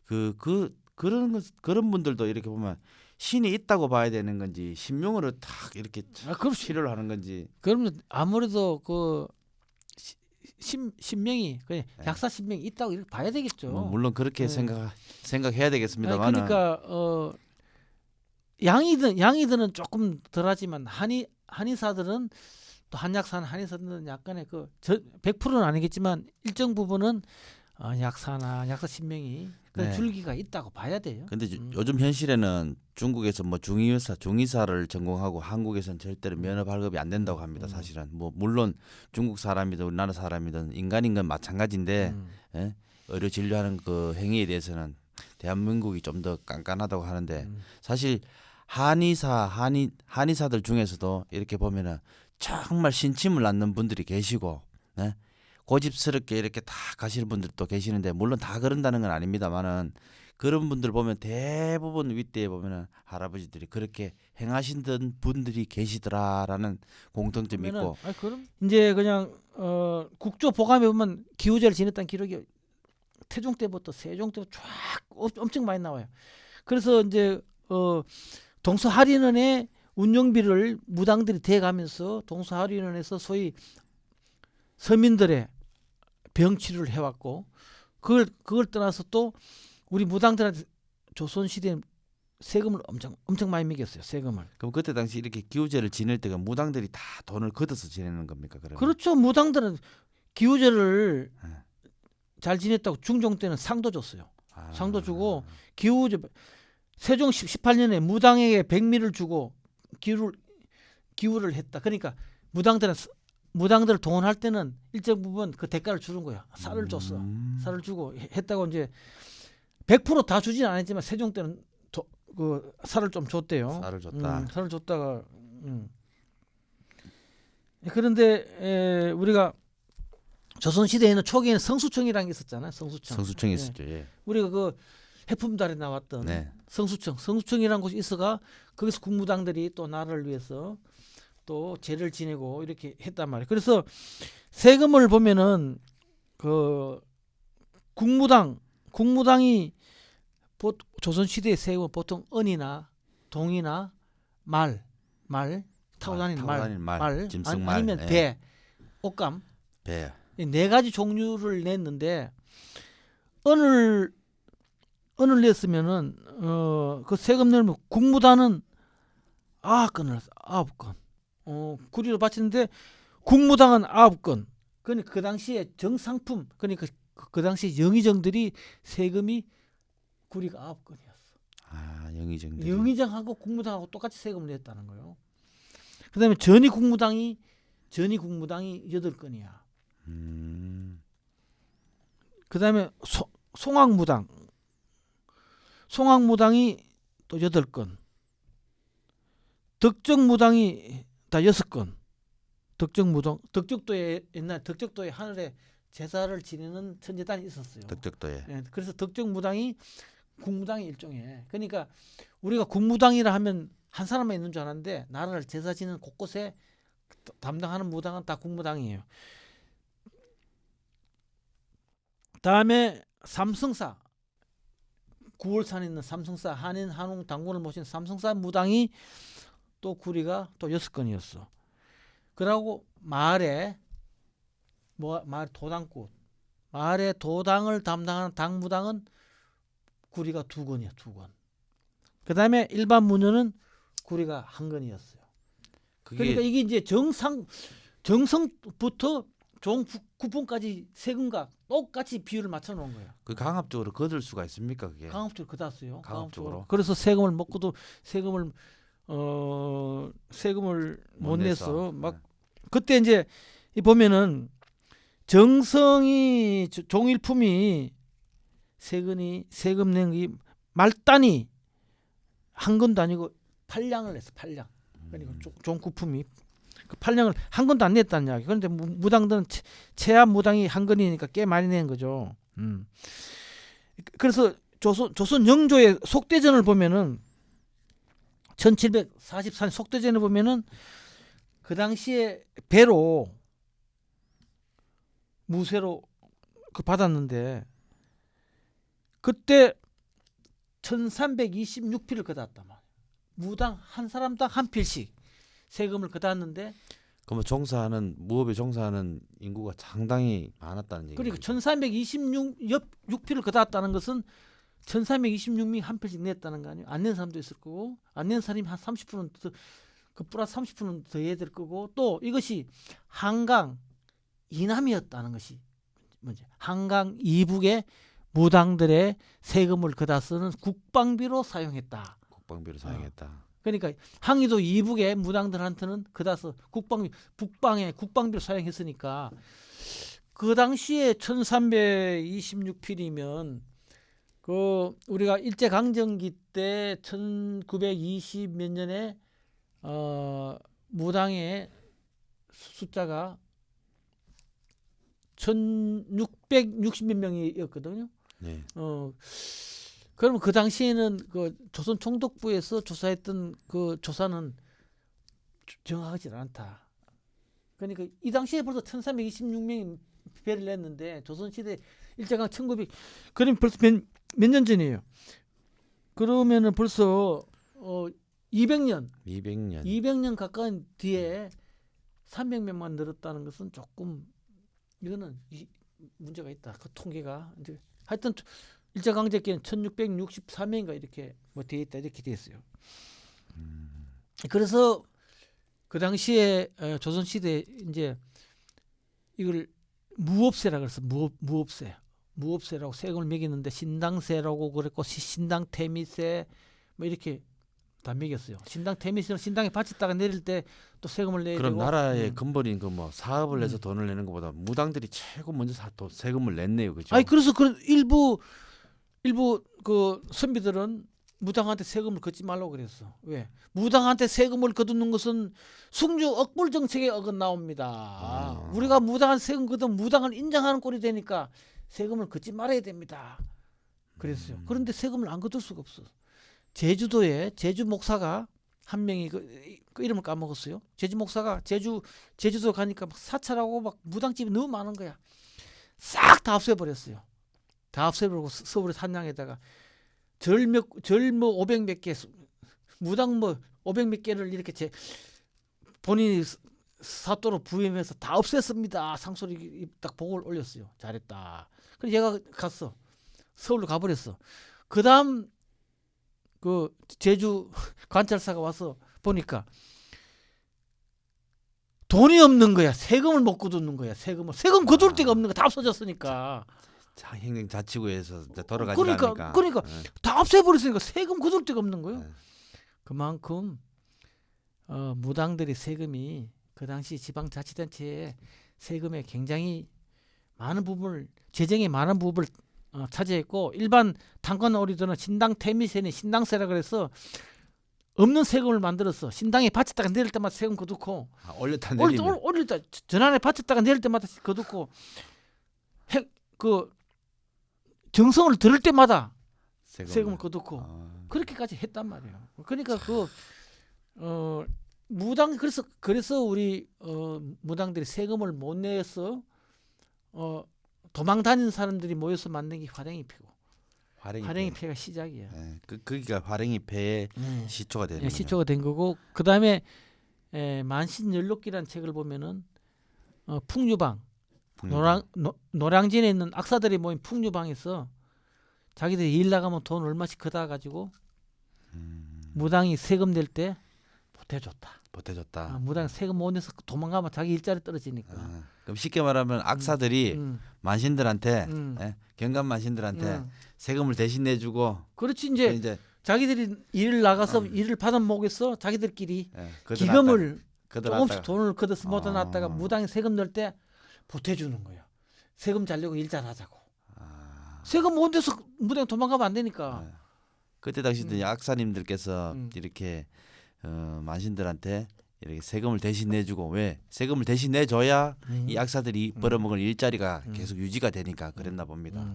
그런 분들도 이렇게 보면 신이 있다고 봐야 되는 건지 신명으로 탁 이렇게 치료를 하는 건지. 그러면 아무래도 그 신명이 약사 신명이 있다고 이렇게 봐야 되겠죠. 물론 그렇게 생각해야 되겠습니다만. 그러니까 양의들은 조금 덜하지만 한의사들은 또 한약사나 한의사들은 약간의 100%는 아니겠지만 일정 부분은 약사나 약사 신명이 줄기가 있다고 봐야 돼요. 근데 요즘 현실에는 중국에서 뭐 중의사를 전공하고 한국에서는 절대로 면허 발급이 안 된다고 합니다. 사실은 뭐 물론 중국 사람이든 우리나라 사람이든 인간인 건 마찬가지인데 예? 의료 진료하는 그 행위에 대해서는 대한민국이 좀 더 깐깐하다고 하는데 사실 한의사들 중에서도 이렇게 보면은 정말 신침을 낳는 분들이 계시고 예? 고집스럽게 이렇게 다 가시는 분들도 계시는데 물론 다 그런다는 건 아닙니다만은 그런 분들 보면 대부분 윗대에 보면은 할아버지들이 그렇게 행하시던 분들이 계시더라라는 공통점이 있고. 그럼 이제 그냥 국조보감에 보면 기우제를 지냈다는 기록이 태종 때부터 세종 때부터 쫙 엄청 많이 나와요. 그래서 이제 동서할인원의 운영비를 무당들이 대가면서 동서할인원에서 소위 서민들의 병치료를 해왔고 그걸 떠나서 또 우리 무당들한테 조선시대 세금을 엄청 많이 매겼어요. 세금을. 그럼 그때 당시 이렇게 기우제를 지낼 때가 무당들이 다 돈을 걷어서 지내는 겁니까? 그러면? 그렇죠. 무당들은 기우제를 네. 잘 지냈다고 중종 때는 상도 줬어요. 아. 상도 주고 기우제 세종 18년에 무당에게 백미를 주고 기우를 했다. 그러니까 무당들을 동원할 때는 일정 부분 그 대가를 주는 거야. 쌀을 줬어. 쌀을 주고 했다고 이제 100%다 주진 않았지만 세종 때는 그 쌀을 좀 줬대요. 쌀을 줬다. 쌀을 줬다가 그런데 우리가 조선 시대에는 초기에는 성수청이라는 게 있었잖아요. 성수청이 예. 있었죠. 예. 우리가 그 해품달에 나왔던 네. 성수청이라는 곳이 있어가 거기서 국무당들이 또 나라를 위해서 또 제를 지내고 이렇게 했단 말이에요. 그래서 세금을 보면은 그 국무당이 조선 시대의 세금은 보통 은이나 동이나 말 타고 다니는 말, 짐승말, 아니면 예. 배, 옷감 배. 이 네 가지 종류를 냈는데 은을 냈으면은 그 세금 내면 국무단은 9건 구리로 바치는데 국무당은 9건. 그러니까 그 당시에 정상품 그러니까 그 당시 영의정들이 세금이 구리가 9건이었어. 아, 영의정들이. 영의정하고 국무당하고 똑같이 세금을 냈다는 거예요. 그다음에 전이 국무당이 8건이야. 그다음에 송악무당이 또 8건. 덕적무당이 다 6건. 덕적도에 옛날 덕적도에 하늘에 제사를 지내는 천제단이 있었어요. 덕적도에. 예, 그래서 덕적무당이 국무당의 일종이에요. 그러니까 우리가 국무당이라 하면 한 사람만 있는 줄 알았는데 나라를 제사 지내는 곳곳에 담당하는 무당은 다 국무당이에요. 다음에 삼성사, 9월산에 있는 삼성사 한인 한웅 당군을 모신 삼성사 무당이 또 구리가 또 6건이었어. 그러고 마을에 마을 도당꾼, 마을의 도당을 담당하는 당무당은 구리가 2건이야, 2건. 그다음에 일반 무녀는 구리가 1건이었어요. 그러니까 이게 이제 정성부터 종구품까지 세금과 똑같이 비율을 맞춰 놓은 거예요. 그 강압적으로 거둘 수가 있습니까, 그게? 강압적으로 그다어요. 강압적으로. 그래서 세금을 먹고도 세금을 못 내서 막 그때 이제 보면은 정성이 종일품이 세금 낸 게 말단이 1건도 아니고 8량을 냈어. 8량. 그러니까 종구품이 그 8량을 1건도 안 냈다는 이야기. 그런데 무당들은 최하 무당이 1건이니까 꽤 많이 낸 거죠. 그래서 조선 영조의 속대전을 보면은 1744년 속대전을 보면은 그 당시에 배로 무쇠로 그 받았는데 그때 1326필을 걷었단 말이에요. 무당 한 사람당 한 필씩 세금을 걷었는데 그러면 무업에 종사하는 인구가 상당히 많았다는 얘기죠. 그러니까 1326필을 걷었다는 것은 1326명이 한 필씩 냈다는 거 아니에요. 안 낸 사람도 있을 거고 안 낸 사람이 한 30%는 더, 그 플러스 30%는 더 해야 될 거고 또 이것이 한강 이남이었다는 것이 문제. 한강 이북의 무당들의 세금을 걷어 쓰는 국방비로 사용했다. 국방비로 사용했다. 그러니까 항이도 이북의 무당들한테는 그다서 국방비로 사용했으니까 그 당시에 1326필이면 그 우리가 일제 강점기 때 1920 몇 년에 무당의 숫자가 1660몇 명이었거든요. 네. 그러면 그 당시에는 그 조선 총독부에서 조사했던 그 조사는 정확하지 않다. 그러니까 이 당시에 벌써 1326명이 배를 냈는데 조선 시대 일제강 1900 그러면 벌써 몇 년 전이에요. 그러면은 벌써 200년 가까운 뒤에 300명만 늘었다는 것은 조금 이거는 문제가 있다. 그 통계가 이제 하여튼 일제강점기는 1663명인가 이렇게 뭐 돼 있다 이렇게 돼 있어요. 그래서 그 당시에 조선시대 이제 이걸 무업세라 그래서 무업세라고 세금을 매기는데 신당세라고 그랬고 신당 태미세 뭐 이렇게 다 매겼어요. 신당 태미세는 신당에 바쳤다가 내릴 때 또 세금을 내야 그럼 되고. 나라의 근본인 그 뭐 사업을 해서 돈을 내는 것보다 무당들이 최고 먼저 또 세금을 냈네요, 그죠? 아니 그래서 그 일부 그 선비들은 무당한테 세금을 걷지 말라고 그랬어. 왜? 무당한테 세금을 거두는 것은 숙주 억불 정책에 어긋나옵니다. 우리가 무당한테 세금 거두면 무당을 인정하는 꼴이 되니까 세금을 걷지 말아야 됩니다. 그랬어요. 그런데 세금을 안 거둘 수가 없어. 제주도에 제주 목사가 한 명이 그 이름을 까먹었어요. 제주 목사가 제주도 가니까 막 사찰하고 막 무당집이 너무 많은 거야. 싹 다 없애버렸어요. 다 없애버리고 서울에 산양에다가 절 뭐 500몇 개 무당 뭐 500몇 개를 이렇게 본인이 사또로 부임해서 다 없앴습니다. 상소리 딱 보고를 올렸어요. 잘했다. 그래서 얘가 갔어. 서울로 가버렸어. 그다음 그 제주 관찰사가 와서 보니까 돈이 없는 거야. 세금을 못 거두는 거야. 세금 거둘 데가 없는 거야. 다 없어졌으니까. 행정자치구에서 돌아가지 않으니까. 그러니까 다 없애버렸으니까 세금 거둘 데가 없는 거예요. 그만큼 무당들의 세금이 그 당시 지방자치단체의 세금에 굉장히 많은 부분을 재정의 많은 부분을 차지했고 일반 당관오리들은 신당 태미세니 신당세라 그래서 없는 세금을 만들었어. 신당에 바쳤다가 내릴 때마다 세금 거두고 올렸다 내리면 올렸다 전환에 바쳤다가 내릴 때마다 거두고 그 정성을 들을 때마다 세금을 거두고 그렇게까지 했단 말이에요. 그러니까 그 무당 그래서 우리 무당들이 세금을 못 내서 도망 다니는 사람들이 모여서 만든 게 화랭이패고 화랭이패가 시작이야. 네, 그기가 화랭이패의 시초가 되는 거죠. 시초가 된 거고 그 다음에 만신연록기라는 책을 보면은 풍류방 노량진에 있는 악사들이 모인 풍류방에서 자기들이 일 나가면 돈 얼마씩 걷어 가지고 무당이 세금 낼 때 보태줬다. 무당 세금 못 내서 도망가면 자기 일자리 떨어지니까. 그럼 쉽게 말하면 악사들이 만신들한테 경감 만신들한테 세금을 대신 내주고 그렇지 이제 자기들이 일을 나가서 일을 받아 먹겠어 자기들끼리 기금을 조금씩 돈을 걷어서 모아놨다가 무당이 세금 낼 때 보태주는 거야. 세금 잘려고 일 잘하자고. 세금 못 내서 무당이 도망가면 안 되니까. 그때 당시도 악사님들께서 이렇게 만신들한테 이렇게 세금을 대신 내주고 왜 세금을 대신 내줘야 이 악사들이 벌어먹을 일자리가 계속 유지가 되니까 그랬나 봅니다.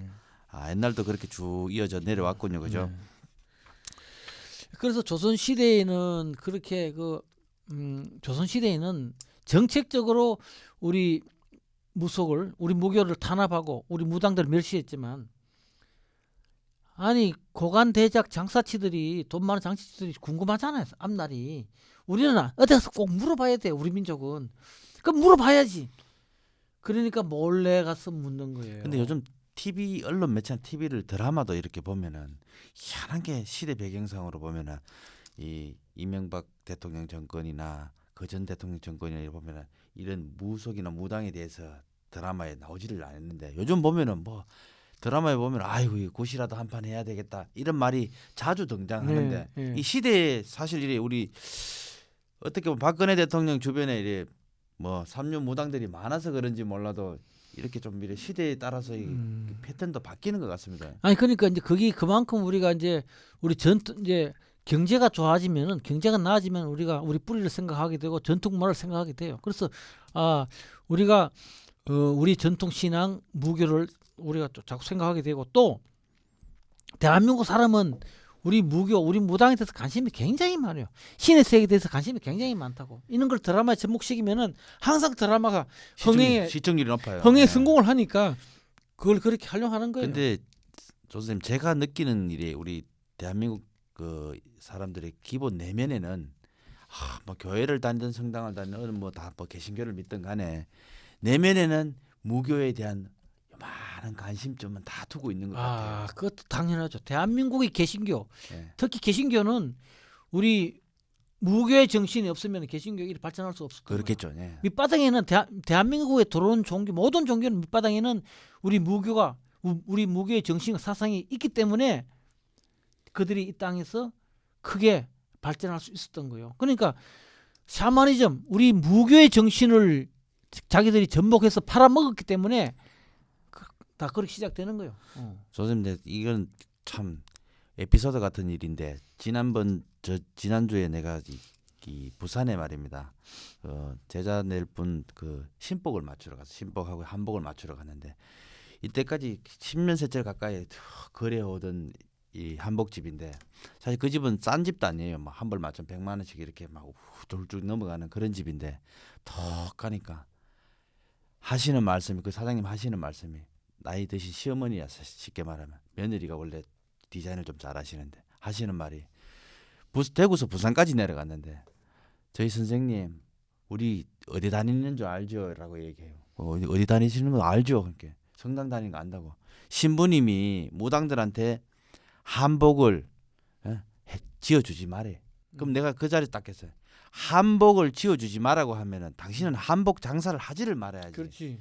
옛날도 그렇게 쭉 이어져 내려왔군요, 그죠? 그래서 조선 시대에는 그렇게 조선 시대에는 정책적으로 우리 우리 무교를 탄압하고 우리 무당들을 멸시했지만 아니 고관 대작 장사치들이 돈 많은 장사치들이 궁금하잖아요. 앞날이 우리는 어디 가서 꼭 물어봐야 돼. 우리 민족은 그럼 물어봐야지. 그러니까 몰래 가서 묻는 거예요. 근데 요즘 TV 언론 매체나 TV를 드라마도 이렇게 보면은 희한한 게 시대 배경상으로 보면은 이 이명박 대통령 정권이나 그전 대통령 정권이나 이렇게 보면은 이런 무속이나 무당에 대해서 드라마에 나오지를 않았는데 요즘 보면은 뭐 드라마에 보면 아이고 이 굿이라도 한 판 해야 되겠다 이런 말이 자주 등장하는데 이 시대에 사실 이래 우리 어떻게 보면 박근혜 대통령 주변에 이래 뭐 삼류 무당들이 많아서 그런지 몰라도 이렇게 좀 이래 시대에 따라서 이 패턴도 바뀌는 것 같습니다. 아니 그러니까 이제 그게 그만큼 우리가 이제 우리 이제 경제가 좋아지면은 경제가 나아지면 우리가 우리 뿌리를 생각하게 되고 전통 문화를 생각하게 돼요. 그래서 우리가 우리 전통 신앙 무교를 우리가 또 자꾸 생각하게 되고 또 대한민국 사람은 우리 무교, 우리 무당에 대해서 관심이 굉장히 많아요. 신의 세계에 대해서 관심이 굉장히 많다고. 이런 걸 드라마에 접목시키면은 항상 드라마가 시청률이 높아요. 흥행에 성공을 하니까 그걸 그렇게 활용하는 거예요. 근데 조선생님 제가 느끼는 일이 우리 대한민국 그 사람들의 기본 내면에는 뭐 교회를 다니든 성당을 다니든 뭐 다 뭐 개신교를 믿든 간에 내면에는 무교에 대한 많은 관심점은 다 두고 있는 것 아, 같아요. 그것도 당연하죠. 대한민국의 개신교, 예. 특히 개신교는 우리 무교의 정신이 없으면 개신교 이 발전할 수 없을 거예요. 그렇겠죠. 예. 밑바닥에는 대한민국에 들어온 종교 모든 종교는 밑바닥에는 우리 무교의 정신과 사상이 있기 때문에 그들이 이 땅에서 크게 발전할 수 있었던 거예요. 그러니까 샤머니즘 우리 무교의 정신을 자기들이 접목해서 팔아먹었기 때문에 다 그렇게 시작되는 거예요. 선생님, 이건 참 에피소드 같은 일인데 지난주에 내가 이 부산에 말입니다. 제자 낼 분 그 신복을 맞추러 갔어. 신복하고 한복을 맞추러 갔는데 이때까지 10년 세째 가까이 거래 오던 이 한복집인데 사실 그 집은 싼 집도 아니에요. 막 한 벌 맞추면 100만 원씩 이렇게 막 훌쩍 넘어가는 그런 집인데 턱 가니까 하시는 말씀이 그 사장님 하시는 말씀이 나이 드신 시어머니야 쉽게 말하면 며느리가 원래 디자인을 좀 잘하시는데 하시는 말이 대구에서 부산까지 내려갔는데 저희 선생님 우리 어디 다니는 줄 알죠? 라고 얘기해요. 어디 다니시는 건 알죠? 그러니까 성당 다니는 거 안다고. 신부님이 무당들한테 한복을 지어주지 말해. 그럼 내가 그 자리에 딱 했어요. 한복을 지어주지 말라고 하면은 당신은 한복 장사를 하지를 말아야지. 그렇지.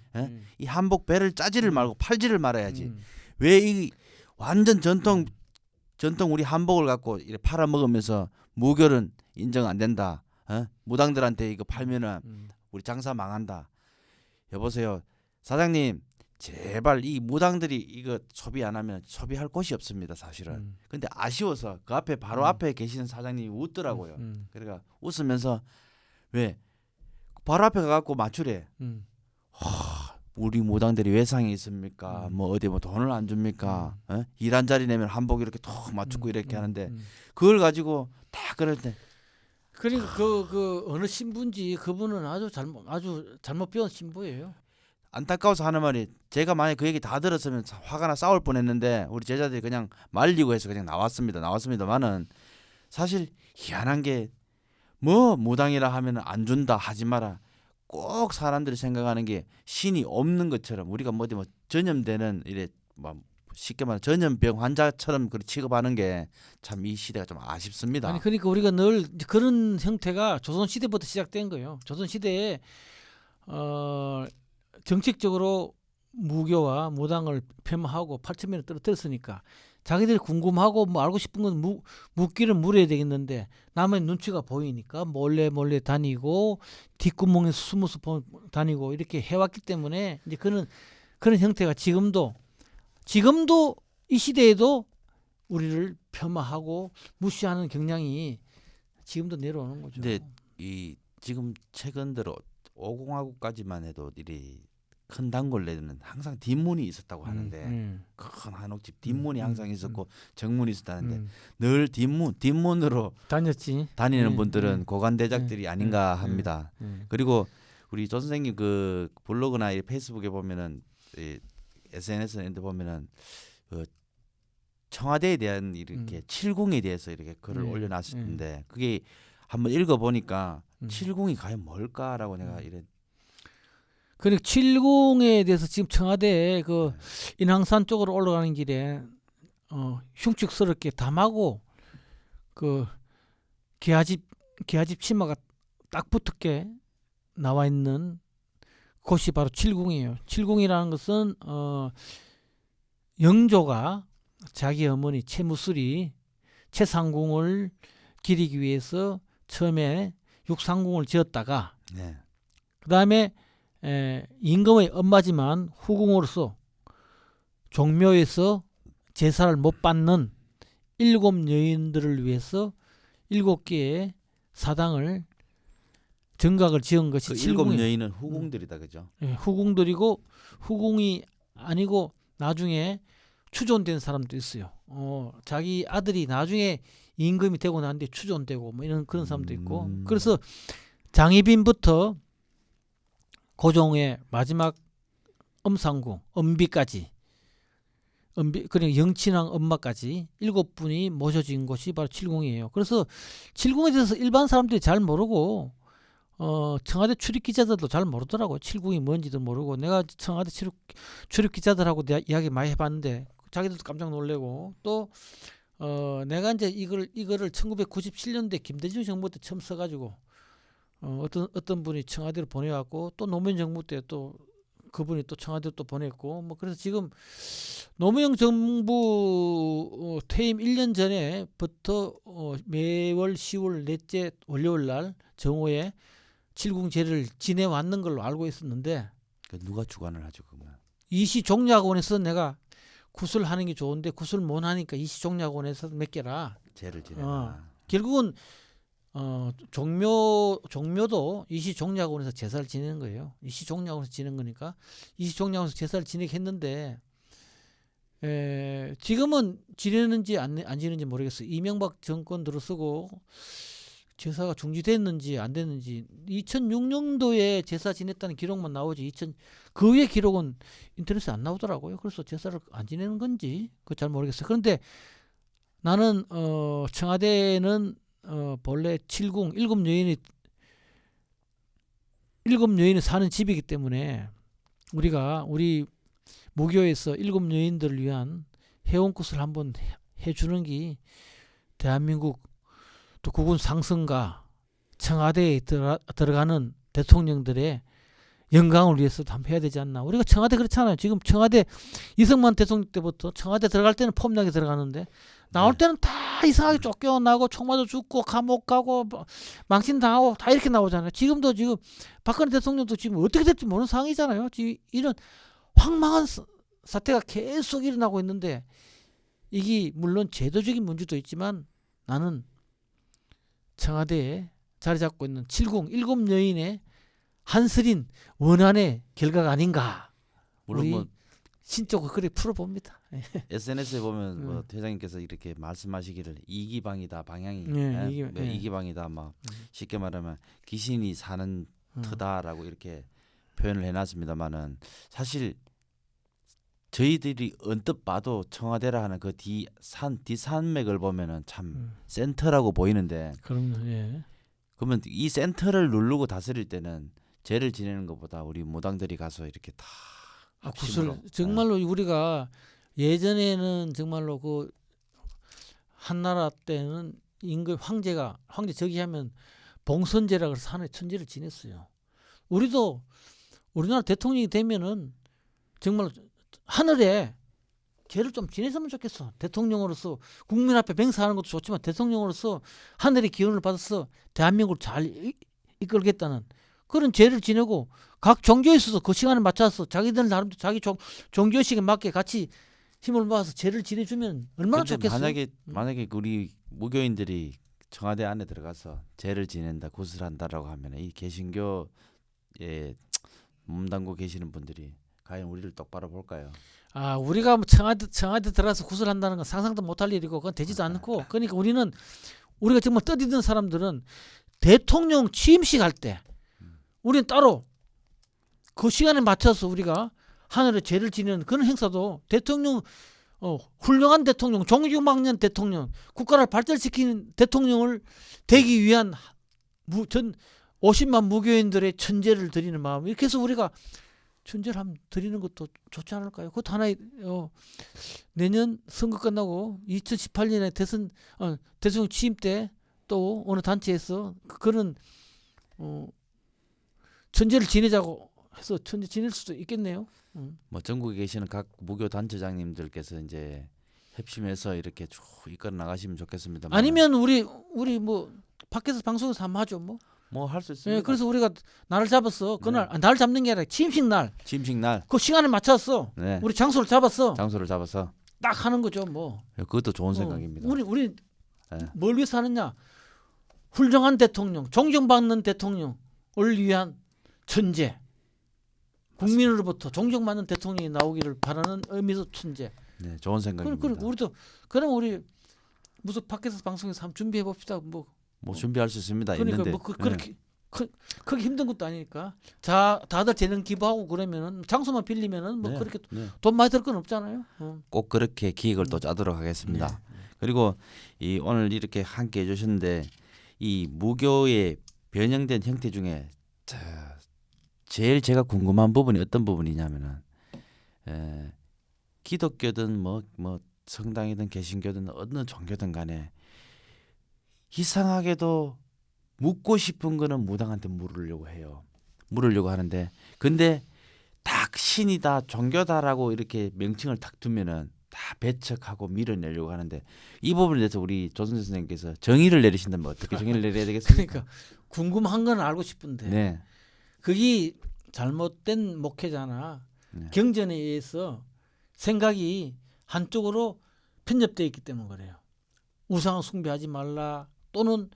이 한복 배를 짜지를 말고 팔지를 말아야지. 왜 이 완전 전통 우리 한복을 갖고 이렇게 팔아 먹으면서 무교는 인정 안 된다. 무당들한테 이거 팔면은 우리 장사 망한다. 여보세요, 사장님, 제발 이 무당들이 이거 소비 안 하면 소비할 곳이 없습니다, 사실은. 근데 아쉬워서 그 앞에 바로 앞에 계시는 사장님이 웃더라고요. 그러니까 웃으면서 왜 바로 앞에 가갖고 맞추래. 우리 무당들이 외상이 있습니까? 뭐 어디 뭐 돈을 안 줍니까? 일한 자리 내면 한복 이렇게 톡 맞추고 이렇게 하는데 그걸 가지고 다 그럴 때 그러니까 그 어느 신부인지 그분은 아주 잘못 배운 신부예요. 안타까워서 하는 말이 제가 만약 그 얘기 다 들었으면 화가 나 싸울 뻔했는데 우리 제자들이 그냥 말리고 해서 그냥 나왔습니다만은 사실 희한한 게 뭐 무당이라 하면 안 준다 하지 마라. 꼭 사람들이 생각하는 게 신이 없는 것처럼 우리가 뭐 전염되는 이래 뭐 쉽게 말하면 전염병 환자처럼 그 취급하는 게 참 이 시대가 좀 아쉽습니다. 아니 그러니까 우리가 늘 그런 형태가 조선 시대부터 시작된 거예요. 조선 시대에 정책적으로 무교와 무당을 폄하하고 팔천면에 떨어뜨렸으니까 자기들이 궁금하고 뭐 알고 싶은 건 묻기를 물어야 되겠는데 남의 눈치가 보이니까 몰래 다니고 뒷구멍에 숨어서 다니고 이렇게 해왔기 때문에 이제 그런 형태가 지금도 이 시대에도 우리를 폄하하고 무시하는 경향이 지금도 내려오는 거죠. 근데 이 지금 최근 들어 5공화국까지만 해도 이 큰 단골레는 항상 뒷문이 있었다고 하는데 큰 한옥집 뒷문이 항상 있었고 정문이 있었다는데 늘 뒷문으로 다니는 분들은 고관대작들이 아닌가 합니다. 그리고 우리 조 선생님 그 블로그나 이 페이스북에 보면은 이 SNS에 보면은 그 청와대에 대한 이렇게 칠궁에 대해서 이렇게 글을 올려놨었는데 그게 한번 읽어보니까 칠궁이 과연 뭘까라고 내가 이래. 그리고 칠궁에 대해서 지금 청와대에 그 인왕산 쪽으로 올라가는 길에 흉측스럽게 담하고 그 개화집 치마가 딱 붙게 나와 있는 곳이 바로 칠궁이에요. 칠궁이라는 것은 영조가 자기 어머니 최무술이 최상궁을 기리기 위해서 처음에 육상궁을 지었다가 그 다음에 임금의 엄마지만 후궁으로서 종묘에서 제사를 못 받는 7 여인들을 위해서 7개의 사당을 정각을 지은 것이 그 칠궁이에요. 7 여인은 후궁들이다, 그죠? 후궁들이고 후궁이 아니고 나중에 추존된 사람도 있어요. 자기 아들이 나중에 임금이 되고 난 뒤에 추존되고 뭐 이런 그런 사람도 있고. 그래서 장희빈부터 고종의 마지막 엄상궁, 엄비까지, 그리고 영친왕 엄마까지 7분이 모셔진 곳이 바로 칠궁이에요. 그래서 칠궁에 대해서 일반 사람들이 잘 모르고 청와대 출입 기자들도 잘 모르더라고요. 70이 뭔지도 모르고 내가 청와대 출입 기자들하고 이야기 많이 해봤는데 자기들도 깜짝 놀래고 또 내가 이제 이거를 1997년도에 김대중 정부 때 처음 써가지고 어떤 분이 청와대로 보내왔고 또 노무현 정부 때 또 그분이 또 청와대로 또 보냈고 뭐 그래서 지금 노무현 정부 퇴임 1년 전에부터 매월 10월 넷째 월요일 날 정오에 칠궁제를 지내왔는 걸로 알고 있었는데 누가 주관을 하죠 그러면? 이시종려학원에서 내가 구슬하는 게 좋은데 구슬 못 하니까 이시종려학원에서 맡겨라. 제를 지내라. 결국은 종묘도 이시종려학원에서 제사를 지내는 거예요. 이시종려학원에서 지내는 거니까 이시종려학원에서 제사를 지내게 했는데 지금은 지내는지 안 지내는지 모르겠어요. 이명박 정권 들어서고 제사가 중지됐는지 안 됐는지 2006년도에 제사 지냈다는 기록만 나오지 그 후의 기록은 인터넷에 안 나오더라고요. 그래서 제사를 안 지내는 건지 그거 잘 모르겠어요. 그런데 나는 청와대는 본래 일곱 여인이 사는 집이기 때문에 우리 무교에서 일곱 여인들을 위한 회원굿을 한번 해주는 게 대한민국 또 국군 상승과 청와대에 들어가는 대통령들의 영광을 위해서도 한번 해야 되지 않나. 우리가 청와대 그렇잖아요. 지금 청와대 이승만 대통령 때부터 청와대 들어갈 때는 폼나게 들어가는데 나올 때는 다 이상하게 쫓겨나고 총 맞아 죽고 감옥 가고 망신당하고 다 이렇게 나오잖아요. 지금 박근혜 대통령도 지금 어떻게 될지 모르는 상황이잖아요. 지금 이런 황망한 사태가 계속 일어나고 있는데 이게 물론 제도적인 문제도 있지만 나는 청와대에 자리 잡고 있는 일곱 여인의 한스린 원한의 결과가 아닌가. 물론 우리 뭐 신적으로 그렇게 풀어봅니다. SNS에 보면 뭐 대장님께서 이렇게 말씀하시기를 이기방이다 방향이 네, 이기방이다 막 쉽게 말하면 귀신이 사는 터다라고 이렇게 표현을 해놨습니다만은 사실 저희들이 언뜻 봐도 청와대라 하는 그 뒷산맥을 보면은 참 센터라고 보이는데 그럼요. 예. 그러면 이 센터를 누르고 다스릴 때는 제를 지내는 것보다 우리 무당들이 가서 이렇게 다 구슬 정말로 우리가 예전에는 정말로 그 한나라 때는 임금 황제 즉위하면 봉선제라 그래서 하나의 천제를 지냈어요. 우리도 우리나라 대통령이 되면은 정말 하늘에 제를 좀 지냈으면 좋겠어. 대통령으로서 국민 앞에 맹세하는 것도 좋지만 대통령으로서 하늘의 기운을 받아서 대한민국을 잘 이끌겠다는 그런 제를 지내고 각 종교에 있어서 그 시간에 맞춰서 자기들 나름대로 자기 종교식에 맞게 같이 힘을 모아서 제를 지내주면 얼마나 좋겠어요. 만약에 우리 무교인들이 청와대 안에 들어가서 제를 지낸다, 구슬한다라고 하면 이 개신교에 몸담고 계시는 분들이 과연 우리를 똑바로 볼까요? 우리가 뭐 청와대 들어가서 구슬한다는 건 상상도 못할 일이고 그건 되지도 않고 그러니까 우리가 정말 떠드는 사람들은 대통령 취임식 할 때 우리는 따로 그 시간에 맞춰서 우리가 하늘에 제를 지내는 그런 행사도 대통령 훌륭한 대통령 존경받는 대통령 국가를 발전시키는 대통령을 되기 위한 전 50만 무교인들의 천제를 드리는 마음 이렇게 해서 우리가 천제를 한번 드리는 것도 좋지 않을까요? 그것도 하나의 내년 선거 끝나고 2018년에 대통령 취임 때 또 어느 단체에서 그런 천제를 지내자고 해서 천제 지낼 수도 있겠네요. 뭐 전국에 계시는 각 무교 단체장님들께서 이제 협심해서 이렇게 쭉 이끌어 나가시면 좋겠습니다. 아니면 우리 뭐 밖에서 방송에서 한번 하죠 뭐. 뭐 할 수 있습니다. 네, 그래서 우리가 날을 잡았어. 그날 날을 잡는 게 아니라 취임식 날. 그 시간에 맞췄어. 네. 우리 장소를 잡았어. 딱 하는 거죠 뭐. 그것도 좋은 생각입니다. 우리 뭘 위해서 하느냐? 훌륭한 대통령, 존경받는 대통령을 위한 천제. 국민으로부터 존경받는 대통령이 나오기를 바라는 의미에서 천제. 네, 좋은 생각입니다. 그럼 우리 무슨 밖에서 방송에서 한번 준비해 봅시다. 뭐 준비할 수 있습니다. 그러니까 있는데. 뭐 그렇게 크게 힘든 것도 아니니까. 자, 다들 재능 기부하고 그러면은 장소만 빌리면은 뭐 그렇게 돈 많이 들 건 없잖아요. 꼭 그렇게 기획을 또 짜도록 하겠습니다. 그리고 오늘 이렇게 함께 해주셨는데 이 무교의 변형된 형태 중에 제일 제가 궁금한 부분이 어떤 부분이냐면은 기독교든 뭐 성당이든 개신교든 어느 종교든 간에 이상하게도 묻고 싶은 거는 무당한테 물으려고 해요. 물으려고 하는데 근데 딱 신이다 종교다라고 이렇게 명칭을 딱 두면은 다 배척하고 밀어내려고 하는데 이 부분에 대해서 우리 조선재 선생님께서 정의를 내리신다면 어떻게 정의를 내려야 되겠습니까? 그러니까 궁금한 건 알고 싶은데 네. 그게 잘못된 목회자나 네. 경전에 의해서 생각이 한쪽으로 편협되어 있기 때문에 그래요. 우상 숭배하지 말라 또는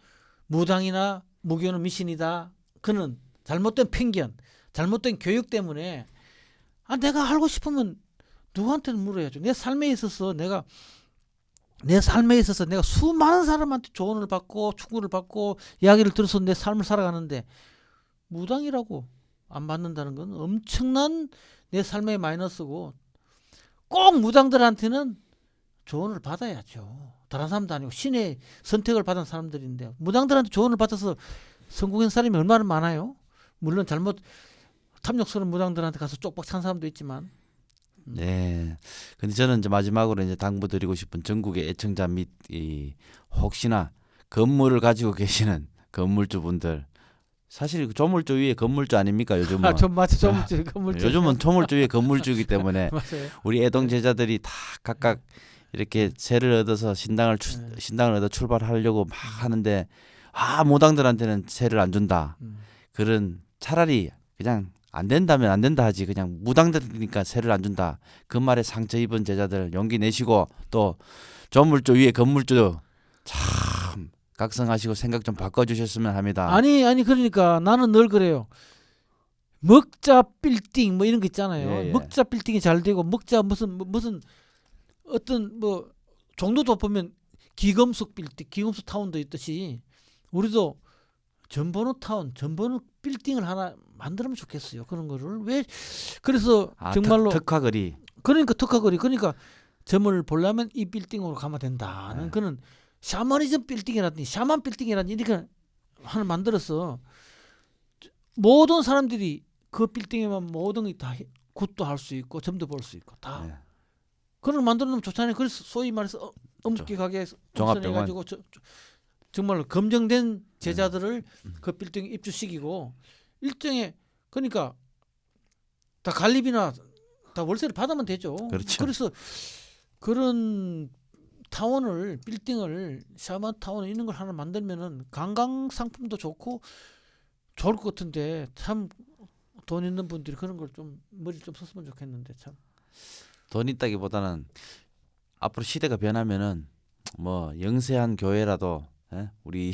무당이나 무교는 미신이다. 그는 잘못된 편견, 잘못된 교육 때문에 내가 알고 싶으면 누구한테는 물어야죠. 내 삶에 있어서 내가 수많은 사람한테 조언을 받고 충고를 받고 이야기를 들어서 내 삶을 살아가는데 무당이라고 안 받는다는 건 엄청난 내 삶의 마이너스고 꼭 무당들한테는 조언을 받아야죠. 다른 사람도 아니고 신의 선택을 받은 사람들인데 무당들한테 조언을 받아서 성공한 사람이 얼마나 많아요. 물론 잘못 탐욕스러운 무당들한테 가서 쪽박 찬 사람도 있지만 네. 근데 저는 이제 마지막으로 이제 당부드리고 싶은 전국의 애청자 및 이 혹시나 건물을 가지고 계시는 건물주분들 사실 그 조물주 위에 건물주 아닙니까 요즘은? 좀 맞죠. 좀 건물주. 요즘은 조물주 위에 건물주이기 때문에 맞아요. 우리 애동 제자들이 다 각각 이렇게 세를 얻어서 신당을 얻어 출발하려고 막 하는데 무당들한테는 세를 안 준다. 그런 차라리 그냥 안 된다면 안 된다 하지 그냥 무당들이니까 세를 안 준다. 그 말에 상처 입은 제자들 용기 내시고 또 조물주 위에 건물주 참 각성하시고 생각 좀 바꿔주셨으면 합니다. 아니 그러니까 나는 늘 그래요. 먹자 빌딩 뭐 이런 거 있잖아요. 예, 예. 먹자 빌딩이 잘 되고 먹자 무슨 어떤 뭐 종로도 보면 기금속 빌딩, 기금속 타운도 있듯이 우리도 전번호 타운, 전번호 빌딩을 하나 만들면 좋겠어요. 그런 거를 왜 그래서 정말로 특화거리. 그러니까 특화거리 그러니까 점을 보려면 이 빌딩으로 가면 된다는 네. 그는 샤머니즘 빌딩이라든지 샤만 빌딩이라든지 이렇게 하나 만들어서 모든 사람들이 그 빌딩에만 모든 게 다 굿도 할 수 있고 점도 볼 수 있고 다 네. 그런 걸 만들어 놓으면 좋잖아요. 그래서 소위 말해서 엄격하게 종합병원. 해가지고 정말로 검증된 제자들을 그 빌딩에 입주시키고 일정에 그러니까 다 관리비나 다 월세를 받으면 되죠. 그렇죠. 그래서 그런 타운을 빌딩을 샤먼 타운 있는 걸 하나 만들면은 관광 상품도 좋고 좋을 것 같은데 참 돈 있는 분들이 그런 걸 좀 머리 좀 썼으면 좋겠는데 참. 돈 있다기보다는 앞으로 시대가 변하면은 뭐 영세한 교회라도 우리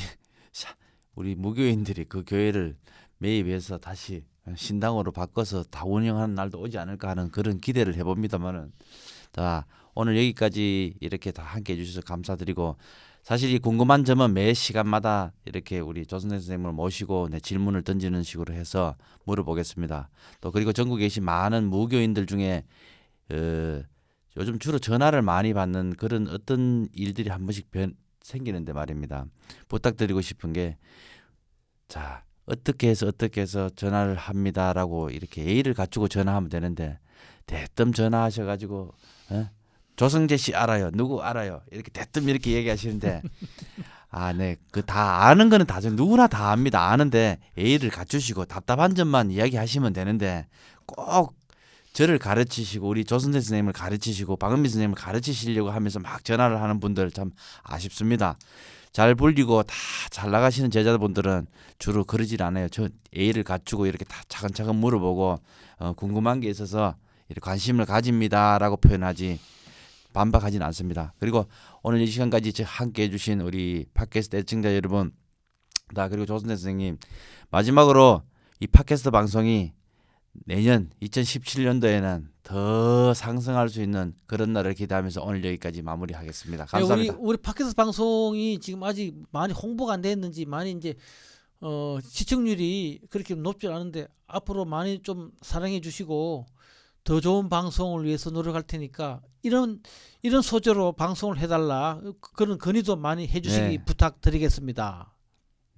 무교인들이 그 교회를 매입해서 다시 신당으로 바꿔서 다 운영하는 날도 오지 않을까 하는 그런 기대를 해봅니다만은 자 오늘 여기까지 이렇게 다 함께 해주셔서 감사드리고 사실 이 궁금한 점은 매 시간마다 이렇게 우리 조선재 선생님을 모시고 질문을 던지는 식으로 해서 물어보겠습니다. 또 그리고 전국에 계신 많은 무교인들 중에 요즘 주로 전화를 많이 받는 그런 어떤 일들이 한 번씩 생기는데 말입니다. 부탁드리고 싶은 게 자 어떻게 해서 전화를 합니다라고 이렇게 예의를 갖추고 전화하면 되는데 대뜸 전화하셔가지고 조성재 씨 알아요. 누구 알아요. 이렇게 대뜸 이렇게 얘기하시는데 네. 그 다 아는 거는 다 누구나 다 압니다. 아는데 예의를 갖추시고 답답한 점만 이야기하시면 되는데 꼭 저를 가르치시고 우리 조선재 선생님을 가르치시고 박은미 선생님을 가르치시려고 하면서 막 전화를 하는 분들 참 아쉽습니다. 잘 불리고 다 잘 나가시는 제자분들은 주로 그러질 않아요. 저 예의를 갖추고 이렇게 다 차근차근 물어보고 궁금한 게 있어서 이렇게 관심을 가집니다라고 표현하지 반박하지는 않습니다. 그리고 오늘 이 시간까지 함께 해주신 우리 팟캐스트 애청자 여러분 다 그리고 조선재 선생님 마지막으로 이 팟캐스트 방송이 내년 2017년도에는 더 상승할 수 있는 그런 날을 기대하면서 오늘 여기까지 마무리하겠습니다. 감사합니다. 우리 팟캐스트 방송이 지금 아직 많이 홍보가 안 됐는지 많이 이제 시청률이 그렇게 높지 않은데 앞으로 많이 좀 사랑해 주시고 더 좋은 방송을 위해서 노력할 테니까 이런 소재로 방송을 해달라 그런 건의도 많이 해주시기 부탁드리겠습니다.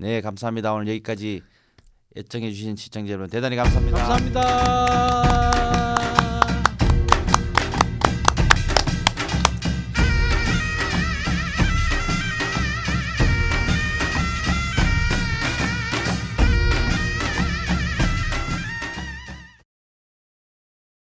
네, 감사합니다. 오늘 여기까지 애청해 주신 시청자 여러분 대단히 감사합니다. 감사합니다.